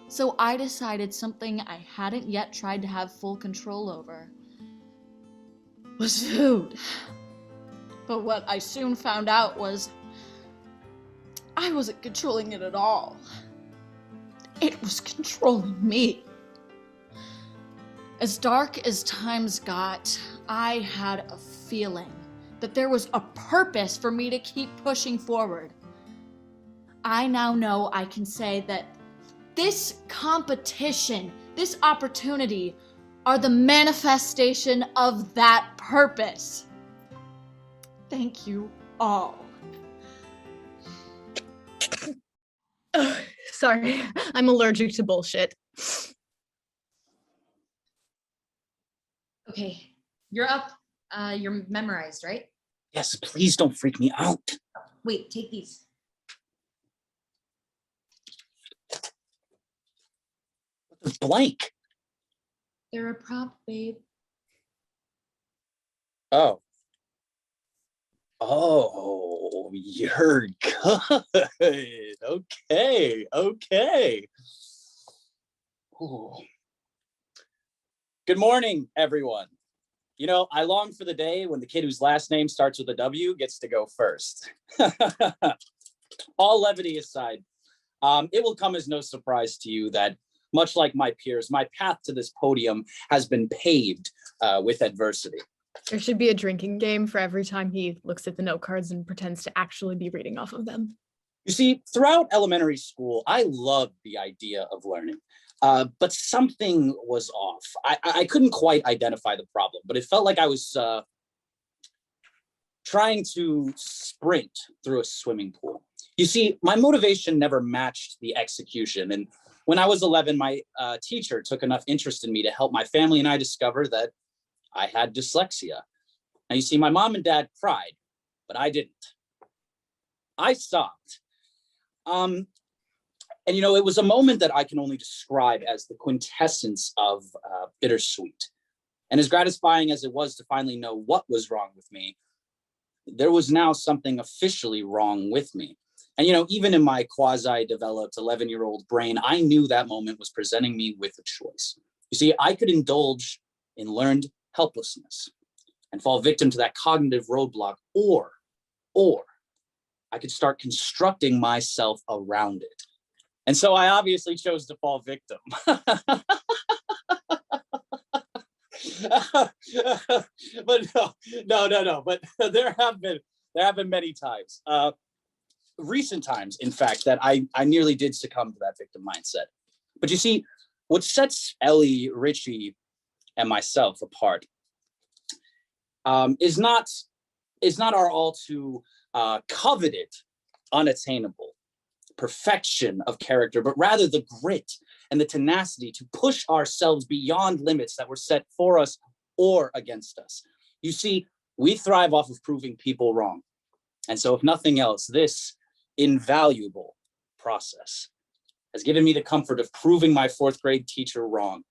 So I decided something I hadn't yet tried to have full control over was food. But what I soon found out was I wasn't controlling it at all. It was controlling me. As dark as times got, I had a feeling that there was a purpose for me to keep pushing forward. I now know I can say that this competition, this opportunity, are the manifestation of that purpose. Thank you all. Sorry, I'm allergic to bullshit. Okay, you're up. You're memorized, right? Yes, please don't freak me out. Wait, take these. It's blank. They're a prop, babe. Oh. Oh, you're good. Okay, okay. Ooh. Good morning, everyone. You know, I long for the day when the kid whose last name starts with a W gets to go first. All levity aside, it will come as no surprise to you that, much like my peers, my path to this podium has been paved with adversity. There should be a drinking game for every time he looks at the note cards and pretends to actually be reading off of them. You see, throughout elementary school, I loved the idea of learning, but something was off. I couldn't quite identify the problem, but it felt like I was trying to sprint through a swimming pool. You see, my motivation never matched the execution. And when I was 11, my teacher took enough interest in me to help my family and I discover that I had dyslexia. Now, you see, my mom and dad cried, but I didn't. I stopped. And, you know, it was a moment that I can only describe as the quintessence of bittersweet. And as gratifying as it was to finally know what was wrong with me, there was now something officially wrong with me. And, you know, even in my quasi-developed 11-year-old brain, I knew that moment was presenting me with a choice. You see, I could indulge in learned helplessness and fall victim to that cognitive roadblock, or I could start constructing myself around it. And so I obviously chose to fall victim. But no. But there have been many times, recent times, in fact, that I nearly did succumb to that victim mindset. But you see, what sets Ellie, Richie, and myself apart is not our all too coveted, unattainable perfection of character, but rather the grit and the tenacity to push ourselves beyond limits that were set for us or against us. You see, we thrive off of proving people wrong. And so if nothing else, this invaluable process has given me the comfort of proving my fourth grade teacher wrong.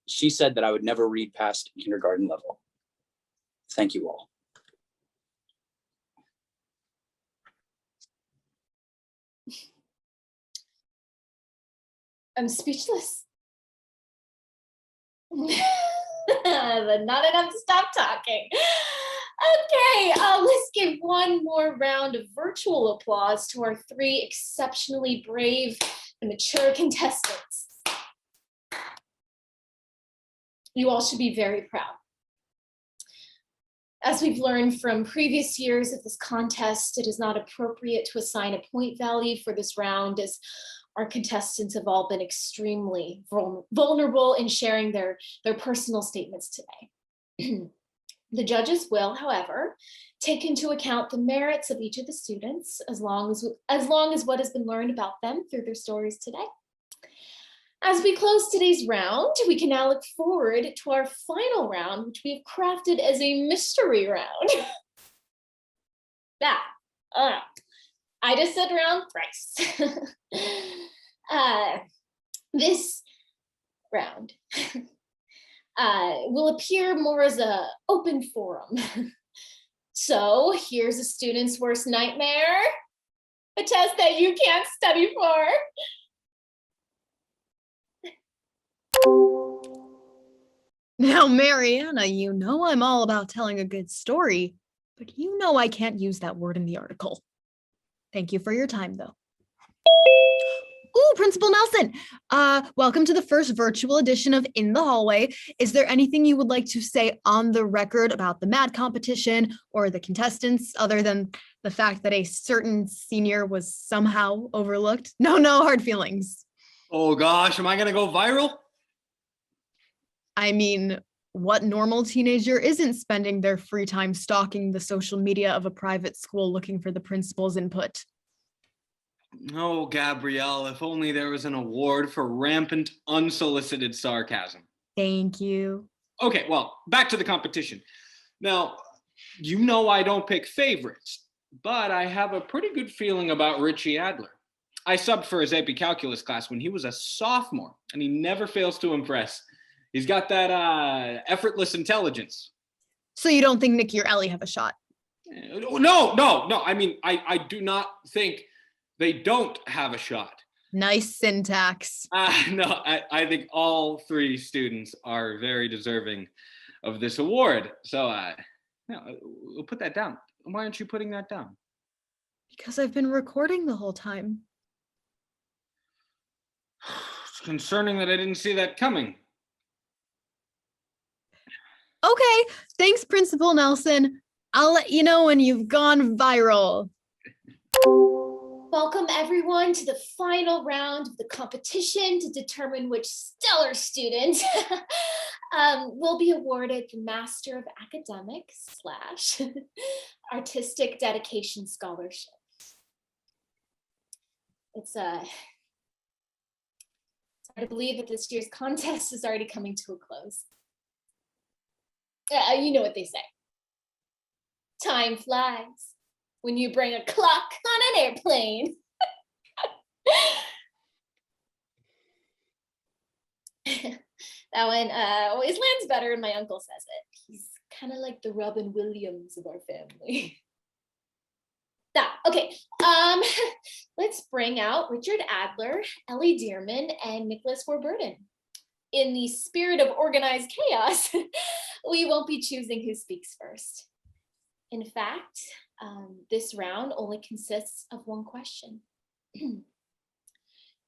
She said that I would never read past kindergarten level. Thank you all. I'm speechless. But not enough to stop talking. Okay, let's give one more round of virtual applause to our three exceptionally brave and mature contestants. You all should be very proud. As we've learned from previous years of this contest, it is not appropriate to assign a point value for this round, as our contestants have all been extremely vulnerable in sharing their personal statements today. The judges will, however, take into account the merits of each of the students as long as what has been learned about them through their stories today. As we close today's round, we can now look forward to our final round, which we have crafted as a mystery round. I just said round thrice. This round will appear more as an open forum. So here's a student's worst nightmare, a test that you can't study for. Now, Mariana, you know I'm all about telling a good story, but you know I can't use that word in the article. Thank you for your time, though. Ooh, Principal Nelson, welcome to the first virtual edition of In the Hallway. Is there anything you would like to say on the record about the MAAD competition or the contestants, other than the fact that a certain senior was somehow overlooked? No hard feelings. Oh gosh, am I gonna go viral? I mean, what normal teenager isn't spending their free time stalking the social media of a private school looking for the principal's input? Oh, Gabrielle, if only there was an award for rampant, unsolicited sarcasm. Thank you. Okay, well, back to the competition. Now, you know I don't pick favorites, but I have a pretty good feeling about Richie Adler. I subbed for his AP Calculus class when he was a sophomore, and he never fails to impress. He's got that effortless intelligence. So you don't think Nicky or Ellie have a shot? No. I mean, I do not think they don't have a shot. Nice syntax. No, I think all three students are very deserving of this award. So no, we'll put that down. Why aren't you putting that down? Because I've been recording the whole time. It's concerning that I didn't see that coming. Okay, thanks, Principal Nelson. I'll let you know when you've gone viral. Welcome everyone to the final round of the competition to determine which stellar student will be awarded the Master of Academics / Artistic Dedication Scholarship. It's hard to believe that this year's contest is already coming to a close. You know what they say. Time flies when you bring a clock on an airplane. That one always lands better when my uncle says it. He's kind of like the Robin Williams of our family. Okay, let's bring out Richard Adler, Ellie Dearman, and Nicholas Warburton. In the spirit of organized chaos, we won't be choosing who speaks first. In fact, this round only consists of one question.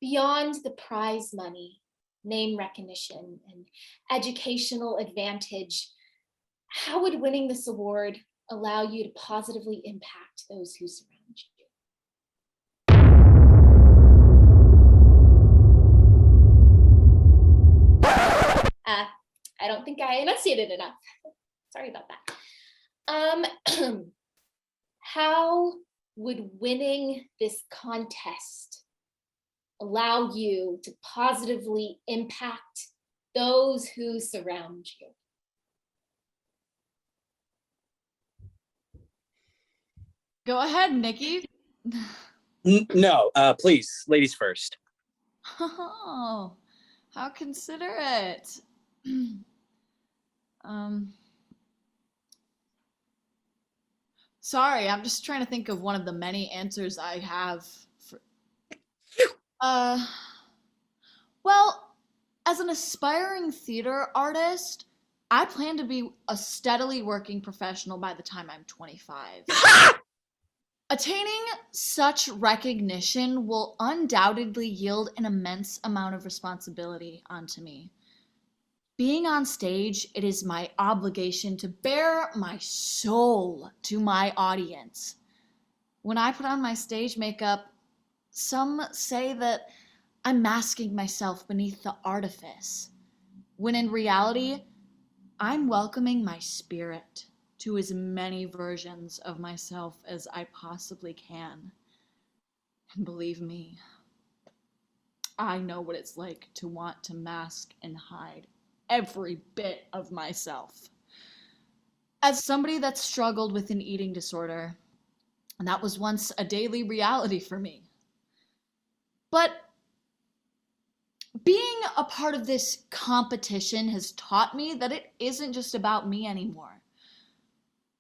Beyond the prize money, name recognition, and educational advantage, how would winning this award allow you to positively impact those who surround you? I don't think I enunciated enough. Sorry about that. How would winning this contest allow you to positively impact those who surround you? Go ahead, Nicky. No, please, ladies first. Oh, how considerate. Sorry, I'm just trying to think of one of the many answers I have for. Well, as an aspiring theater artist, I plan to be a steadily working professional by the time I'm 25. Attaining such recognition will undoubtedly yield an immense amount of responsibility onto me. Being on stage, it is my obligation to bare my soul to my audience. When I put on my stage makeup, some say that I'm masking myself beneath the artifice, when in reality, I'm welcoming my spirit to as many versions of myself as I possibly can. And believe me, I know what it's like to want to mask and hide every bit of myself. As somebody that struggled with an eating disorder, and that was once a daily reality for me. But being a part of this competition has taught me that it isn't just about me anymore.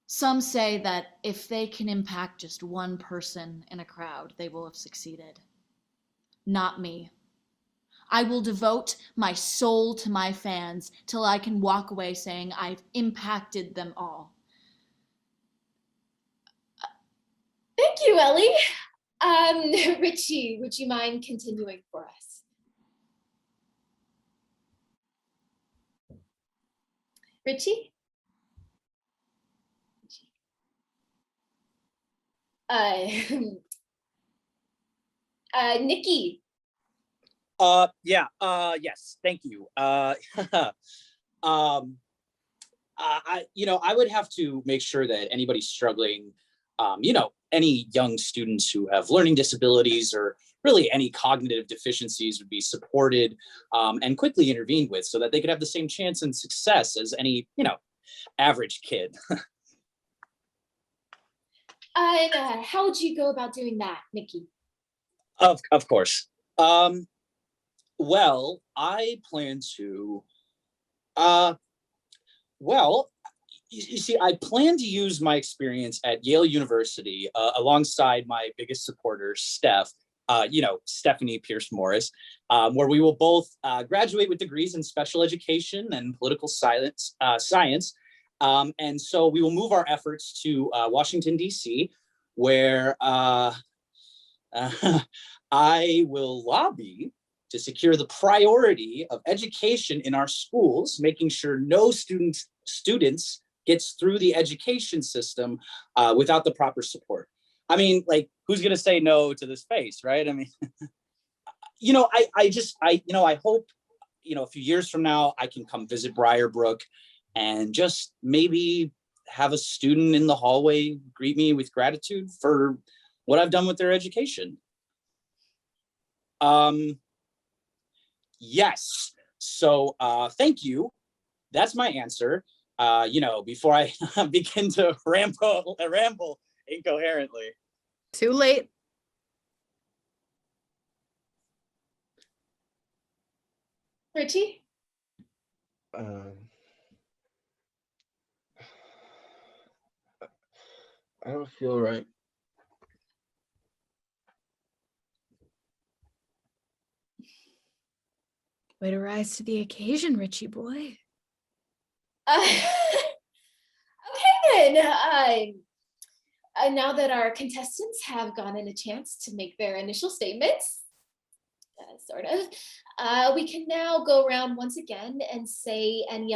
Some say that if they can impact just one person in a crowd, they will have succeeded. Not me. I will devote my soul to my fans till I can walk away saying I've impacted them all. Thank you, Ellie. Richie, would you mind continuing for us? Richie? Uh, Nicky. Yes, thank you. I would have to make sure that anybody struggling, any young students who have learning disabilities or really any cognitive deficiencies would be supported and quickly intervened with so that they could have the same chance and success as any, average kid. And how would you go about doing that, Nicky? Of course. Well, I plan to, you see, I plan to use my experience at Yale University alongside my biggest supporter, Steph, Stephanie Pierce Morris, where we will both graduate with degrees in special education and political science. And so we will move our efforts to Washington, D.C., where I will lobby to secure the priority of education in our schools, making sure no students gets through the education system without the proper support. I mean, like, who's gonna say no to this face, right? I mean, I hope, a few years from now, I can come visit Briarbrook and just maybe have a student in the hallway greet me with gratitude for what I've done with their education. Yes. So thank you. That's my answer. Before I begin to ramble incoherently. Too late. Richie? I don't feel right. Way to rise to the occasion, Richie boy. Okay then. Now that our contestants have gotten a chance to make their initial statements, we can now go around once again and say any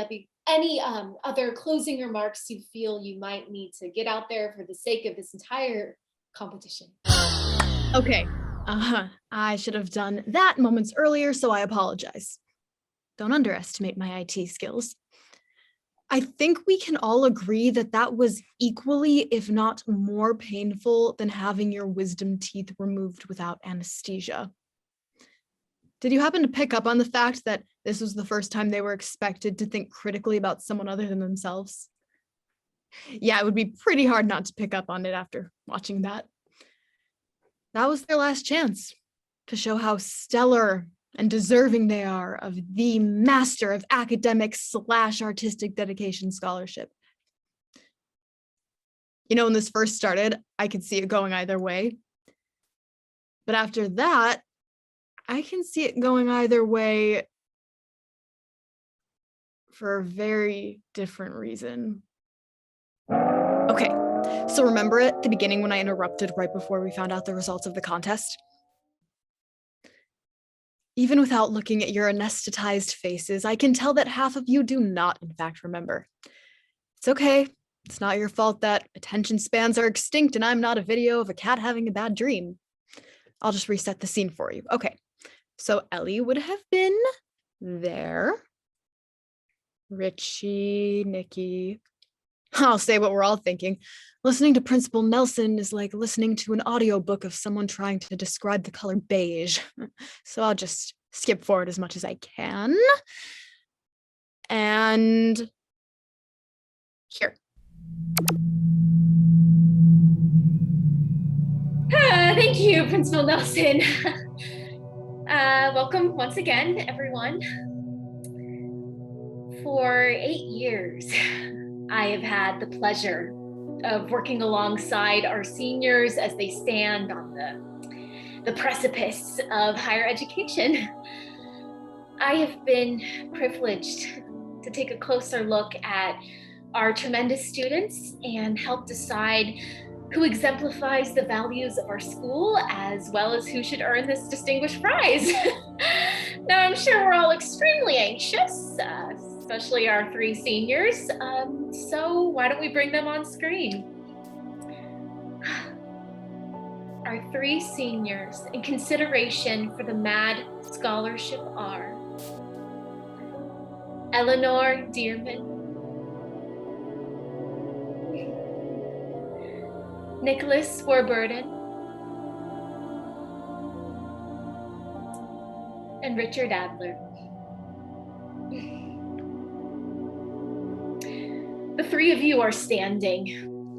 other closing remarks you feel you might need to get out there for the sake of this entire competition. Okay. I should have done that moments earlier, so I apologize. Don't underestimate my IT skills. I think we can all agree that that was equally, if not more painful than having your wisdom teeth removed without anesthesia. Did you happen to pick up on the fact that this was the first time they were expected to think critically about someone other than themselves? Yeah, it would be pretty hard not to pick up on it after watching that. That was their last chance to show how stellar and deserving they are of the Master of Academic/Artistic Dedication Scholarship. When this first started, I could see it going either way. But after that, I can see it going either way for a very different reason. Okay, so remember at the beginning when I interrupted right before we found out the results of the contest? Even without looking at your anesthetized faces, I can tell that half of you do not, in fact, remember. It's okay. It's not your fault that attention spans are extinct and I'm not a video of a cat having a bad dream. I'll just reset the scene for you. Okay, so Ellie would have been there. Richie, Nicky. I'll say what we're all thinking. Listening to Principal Nelson is like listening to an audiobook of someone trying to describe the color beige. So I'll just skip forward as much as I can. And here. Thank you, Principal Nelson. Welcome once again, everyone. For 8 years, I have had the pleasure of working alongside our seniors as they stand on the precipice of higher education. I have been privileged to take a closer look at our tremendous students and help decide who exemplifies the values of our school, as well as who should earn this distinguished prize. Now, I'm sure we're all extremely anxious, especially our 3 seniors. So why don't we bring them on screen? Our 3 seniors in consideration for the MAAD Scholarship are Eleanor Dearman, Nicholas Warburton, and Richard Adler. The 3 of you are standing,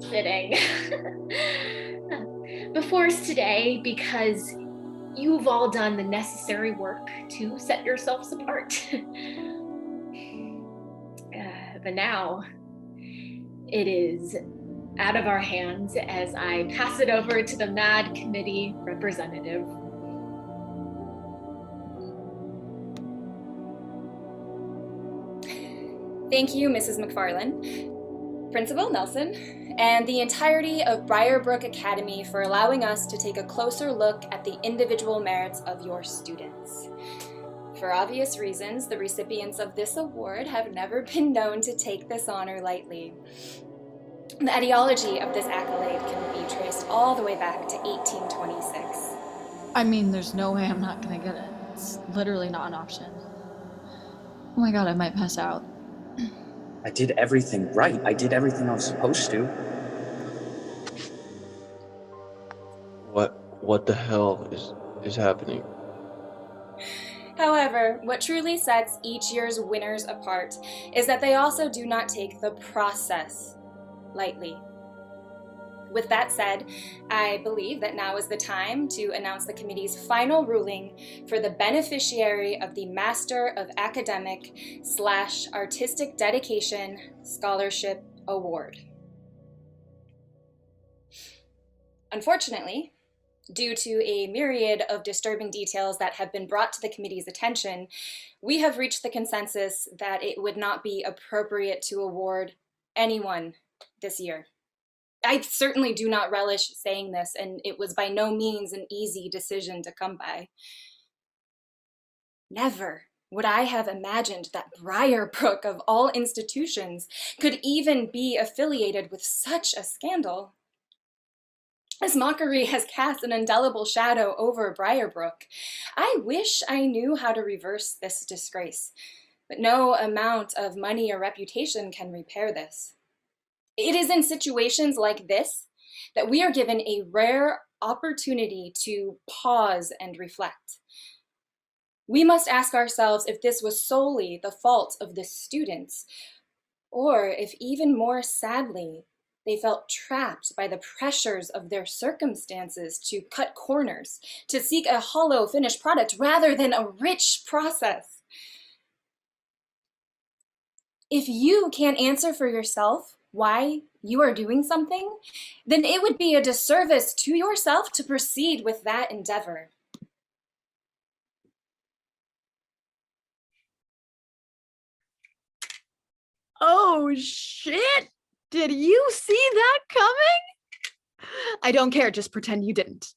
sitting before us today because you've all done the necessary work to set yourselves apart. But now it is out of our hands as I pass it over to the MAAD committee representative. Thank you, Mrs. McFarland, Principal Nelson, and the entirety of Briarbrook Academy for allowing us to take a closer look at the individual merits of your students. For obvious reasons, the recipients of this award have never been known to take this honor lightly. The etiology of this accolade can be traced all the way back to 1826. I mean, there's no way I'm not gonna get it. It's literally not an option. Oh my god, I might pass out. I did everything right. I did everything I was supposed to. What the hell is happening? However, what truly sets each year's winners apart is that they also do not take the process lightly. With that said, I believe that now is the time to announce the committee's final ruling for the beneficiary of the Master of Academic/Artistic Dedication Scholarship Award. Unfortunately, due to a myriad of disturbing details that have been brought to the committee's attention, we have reached the consensus that it would not be appropriate to award anyone this year. I certainly do not relish saying this, and it was by no means an easy decision to come by. Never would I have imagined that Briarbrook, of all institutions, could even be affiliated with such a scandal. This mockery has cast an indelible shadow over Briarbrook. I wish I knew how to reverse this disgrace, but no amount of money or reputation can repair this. It is in situations like this that we are given a rare opportunity to pause and reflect. We must ask ourselves if this was solely the fault of the students, or if even more sadly, they felt trapped by the pressures of their circumstances to cut corners, to seek a hollow finished product rather than a rich process. If you can't answer for yourself why you are doing something, then it would be a disservice to yourself to proceed with that endeavor. Oh shit! Did you see that coming? I don't care, just pretend you didn't.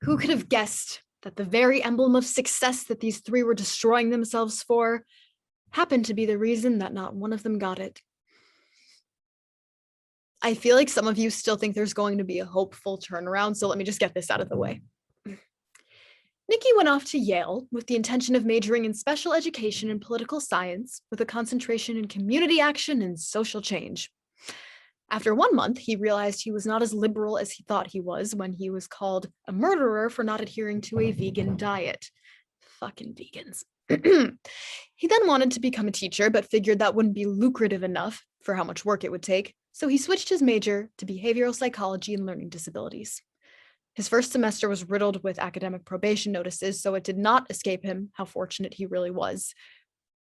Who could have guessed that the very emblem of success that these 3 were destroying themselves for happened to be the reason that not one of them got it? I feel like some of you still think there's going to be a hopeful turnaround, so let me just get this out of the way. Nicky went off to Yale with the intention of majoring in special education and political science with a concentration in community action and social change. After 1 month, he realized he was not as liberal as he thought he was when he was called a murderer for not adhering to a vegan diet. Fucking vegans. He then wanted to become a teacher, but figured that wouldn't be lucrative enough for how much work it would take, so he switched his major to behavioral psychology and learning disabilities. His first semester was riddled with academic probation notices, so it did not escape him how fortunate he really was.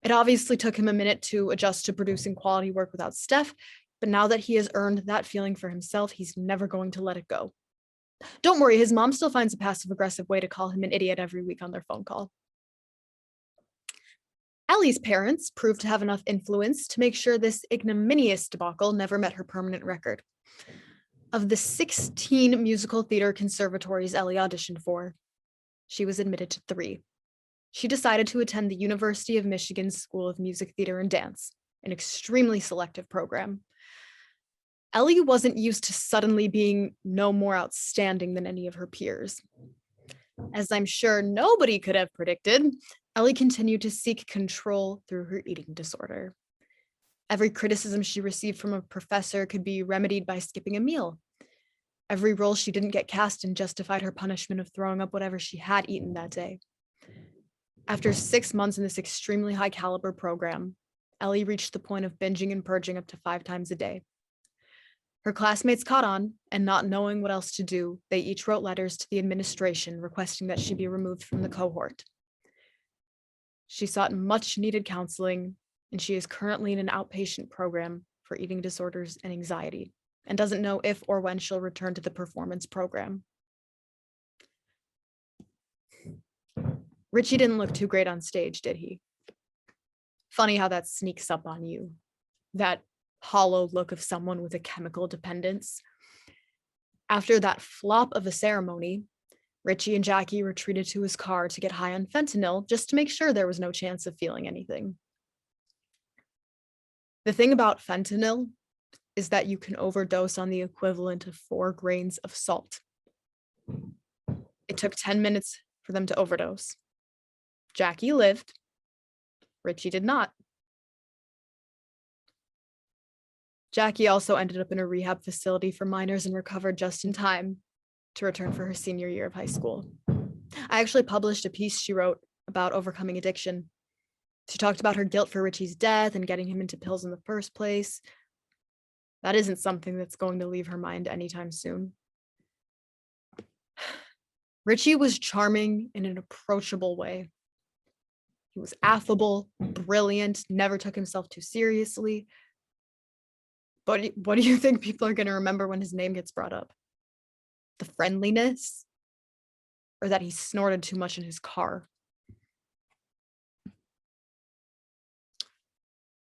It obviously took him a minute to adjust to producing quality work without Steph, But now that he has earned that feeling for himself, he's never going to let it go. Don't worry, his mom still finds a passive-aggressive way to call him an idiot every week on their phone call. Ellie's parents proved to have enough influence to make sure this ignominious debacle never met her permanent record. Of the 16 musical theater conservatories Ellie auditioned for, she was admitted to 3. She decided to attend the University of Michigan's School of Music, Theater, and Dance, an extremely selective program. Ellie wasn't used to suddenly being no more outstanding than any of her peers. As I'm sure nobody could have predicted, Ellie continued to seek control through her eating disorder. Every criticism she received from a professor could be remedied by skipping a meal. Every role she didn't get cast in justified her punishment of throwing up whatever she had eaten that day. After 6 months in this extremely high caliber program, Ellie reached the point of binging and purging up to 5 times a day. Her classmates caught on, and not knowing what else to do, they each wrote letters to the administration requesting that she be removed from the cohort. She sought much needed counseling, and she is currently in an outpatient program for eating disorders and anxiety, and doesn't know if or when she'll return to the performance program. Richie didn't look too great on stage, did he? Funny how that sneaks up on you. That hollow look of someone with a chemical dependence. After that flop of a ceremony, Richie and Jackie retreated to his car to get high on fentanyl just to make sure there was no chance of feeling anything. The thing about fentanyl is that you can overdose on the equivalent of 4 grains of salt. It took 10 minutes for them to overdose. Jackie lived. Richie did not. Jackie also ended up in a rehab facility for minors and recovered just in time to return for her senior year of high school. I actually published a piece she wrote about overcoming addiction. She talked about her guilt for Richie's death and getting him into pills in the first place. That isn't something that's going to leave her mind anytime soon. Richie was charming in an approachable way. He was affable, brilliant, never took himself too seriously. But what do you think people are going to remember when his name gets brought up? The friendliness? Or that he snorted too much in his car?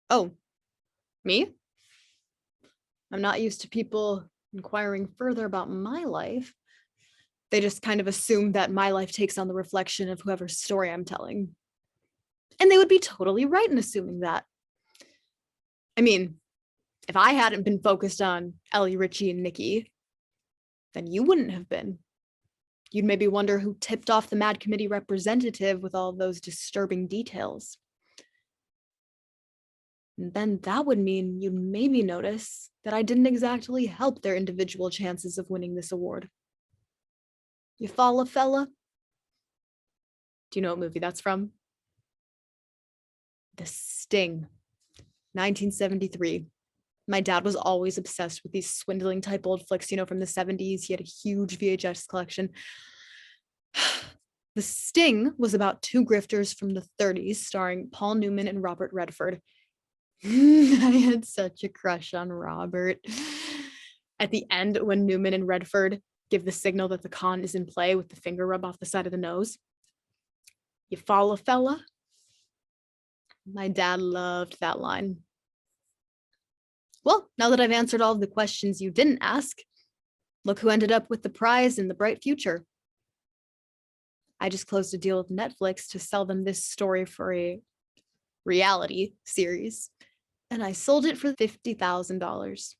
Oh, me? I'm not used to people inquiring further about my life. They just kind of assume that my life takes on the reflection of whoever's story I'm telling. And they would be totally right in assuming that. I mean, if I hadn't been focused on Ellie, Richie, and Nicky, then you wouldn't have been. You'd maybe wonder who tipped off the MAAD committee representative with all those disturbing details. And then that would mean you'd maybe notice that I didn't exactly help their individual chances of winning this award. You follow, fella? Do you know what movie that's from? The Sting, 1973. My dad was always obsessed with these swindling type old flicks, you know, from the 70s. He had a huge VHS collection. The Sting was about 2 grifters from the 30s, starring Paul Newman and Robert Redford. I had such a crush on Robert. At the end, when Newman and Redford give the signal that the con is in play with the finger rub off the side of the nose. You follow, fella? My dad loved that line. Well, now that I've answered all of the questions you didn't ask, look who ended up with the prize in the bright future. I just closed a deal with Netflix to sell them this story for a reality series, and I sold it for $50,000.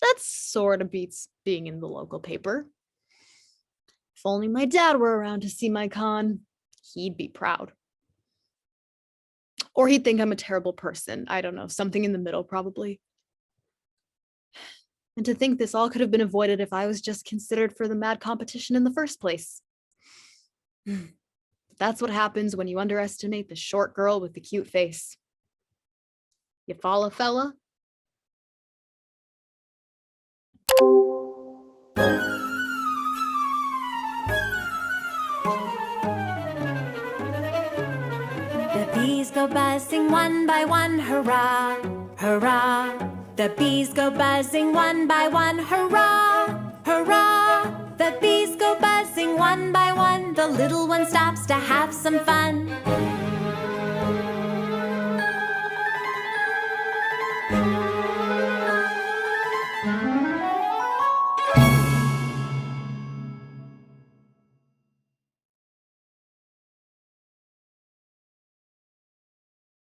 That sort of beats being in the local paper. If only my dad were around to see my con, he'd be proud. Or he'd think I'm a terrible person. I don't know, something in the middle probably. And to think this all could have been avoided if I was just considered for the MAAD competition in the first place. That's what happens when you underestimate the short girl with the cute face. You follow, fella? The bees go buzzing one by one, hurrah, hurrah. The bees go buzzing one by one, hurrah, hurrah. The bees go buzzing one by one, the little one stops to have some fun.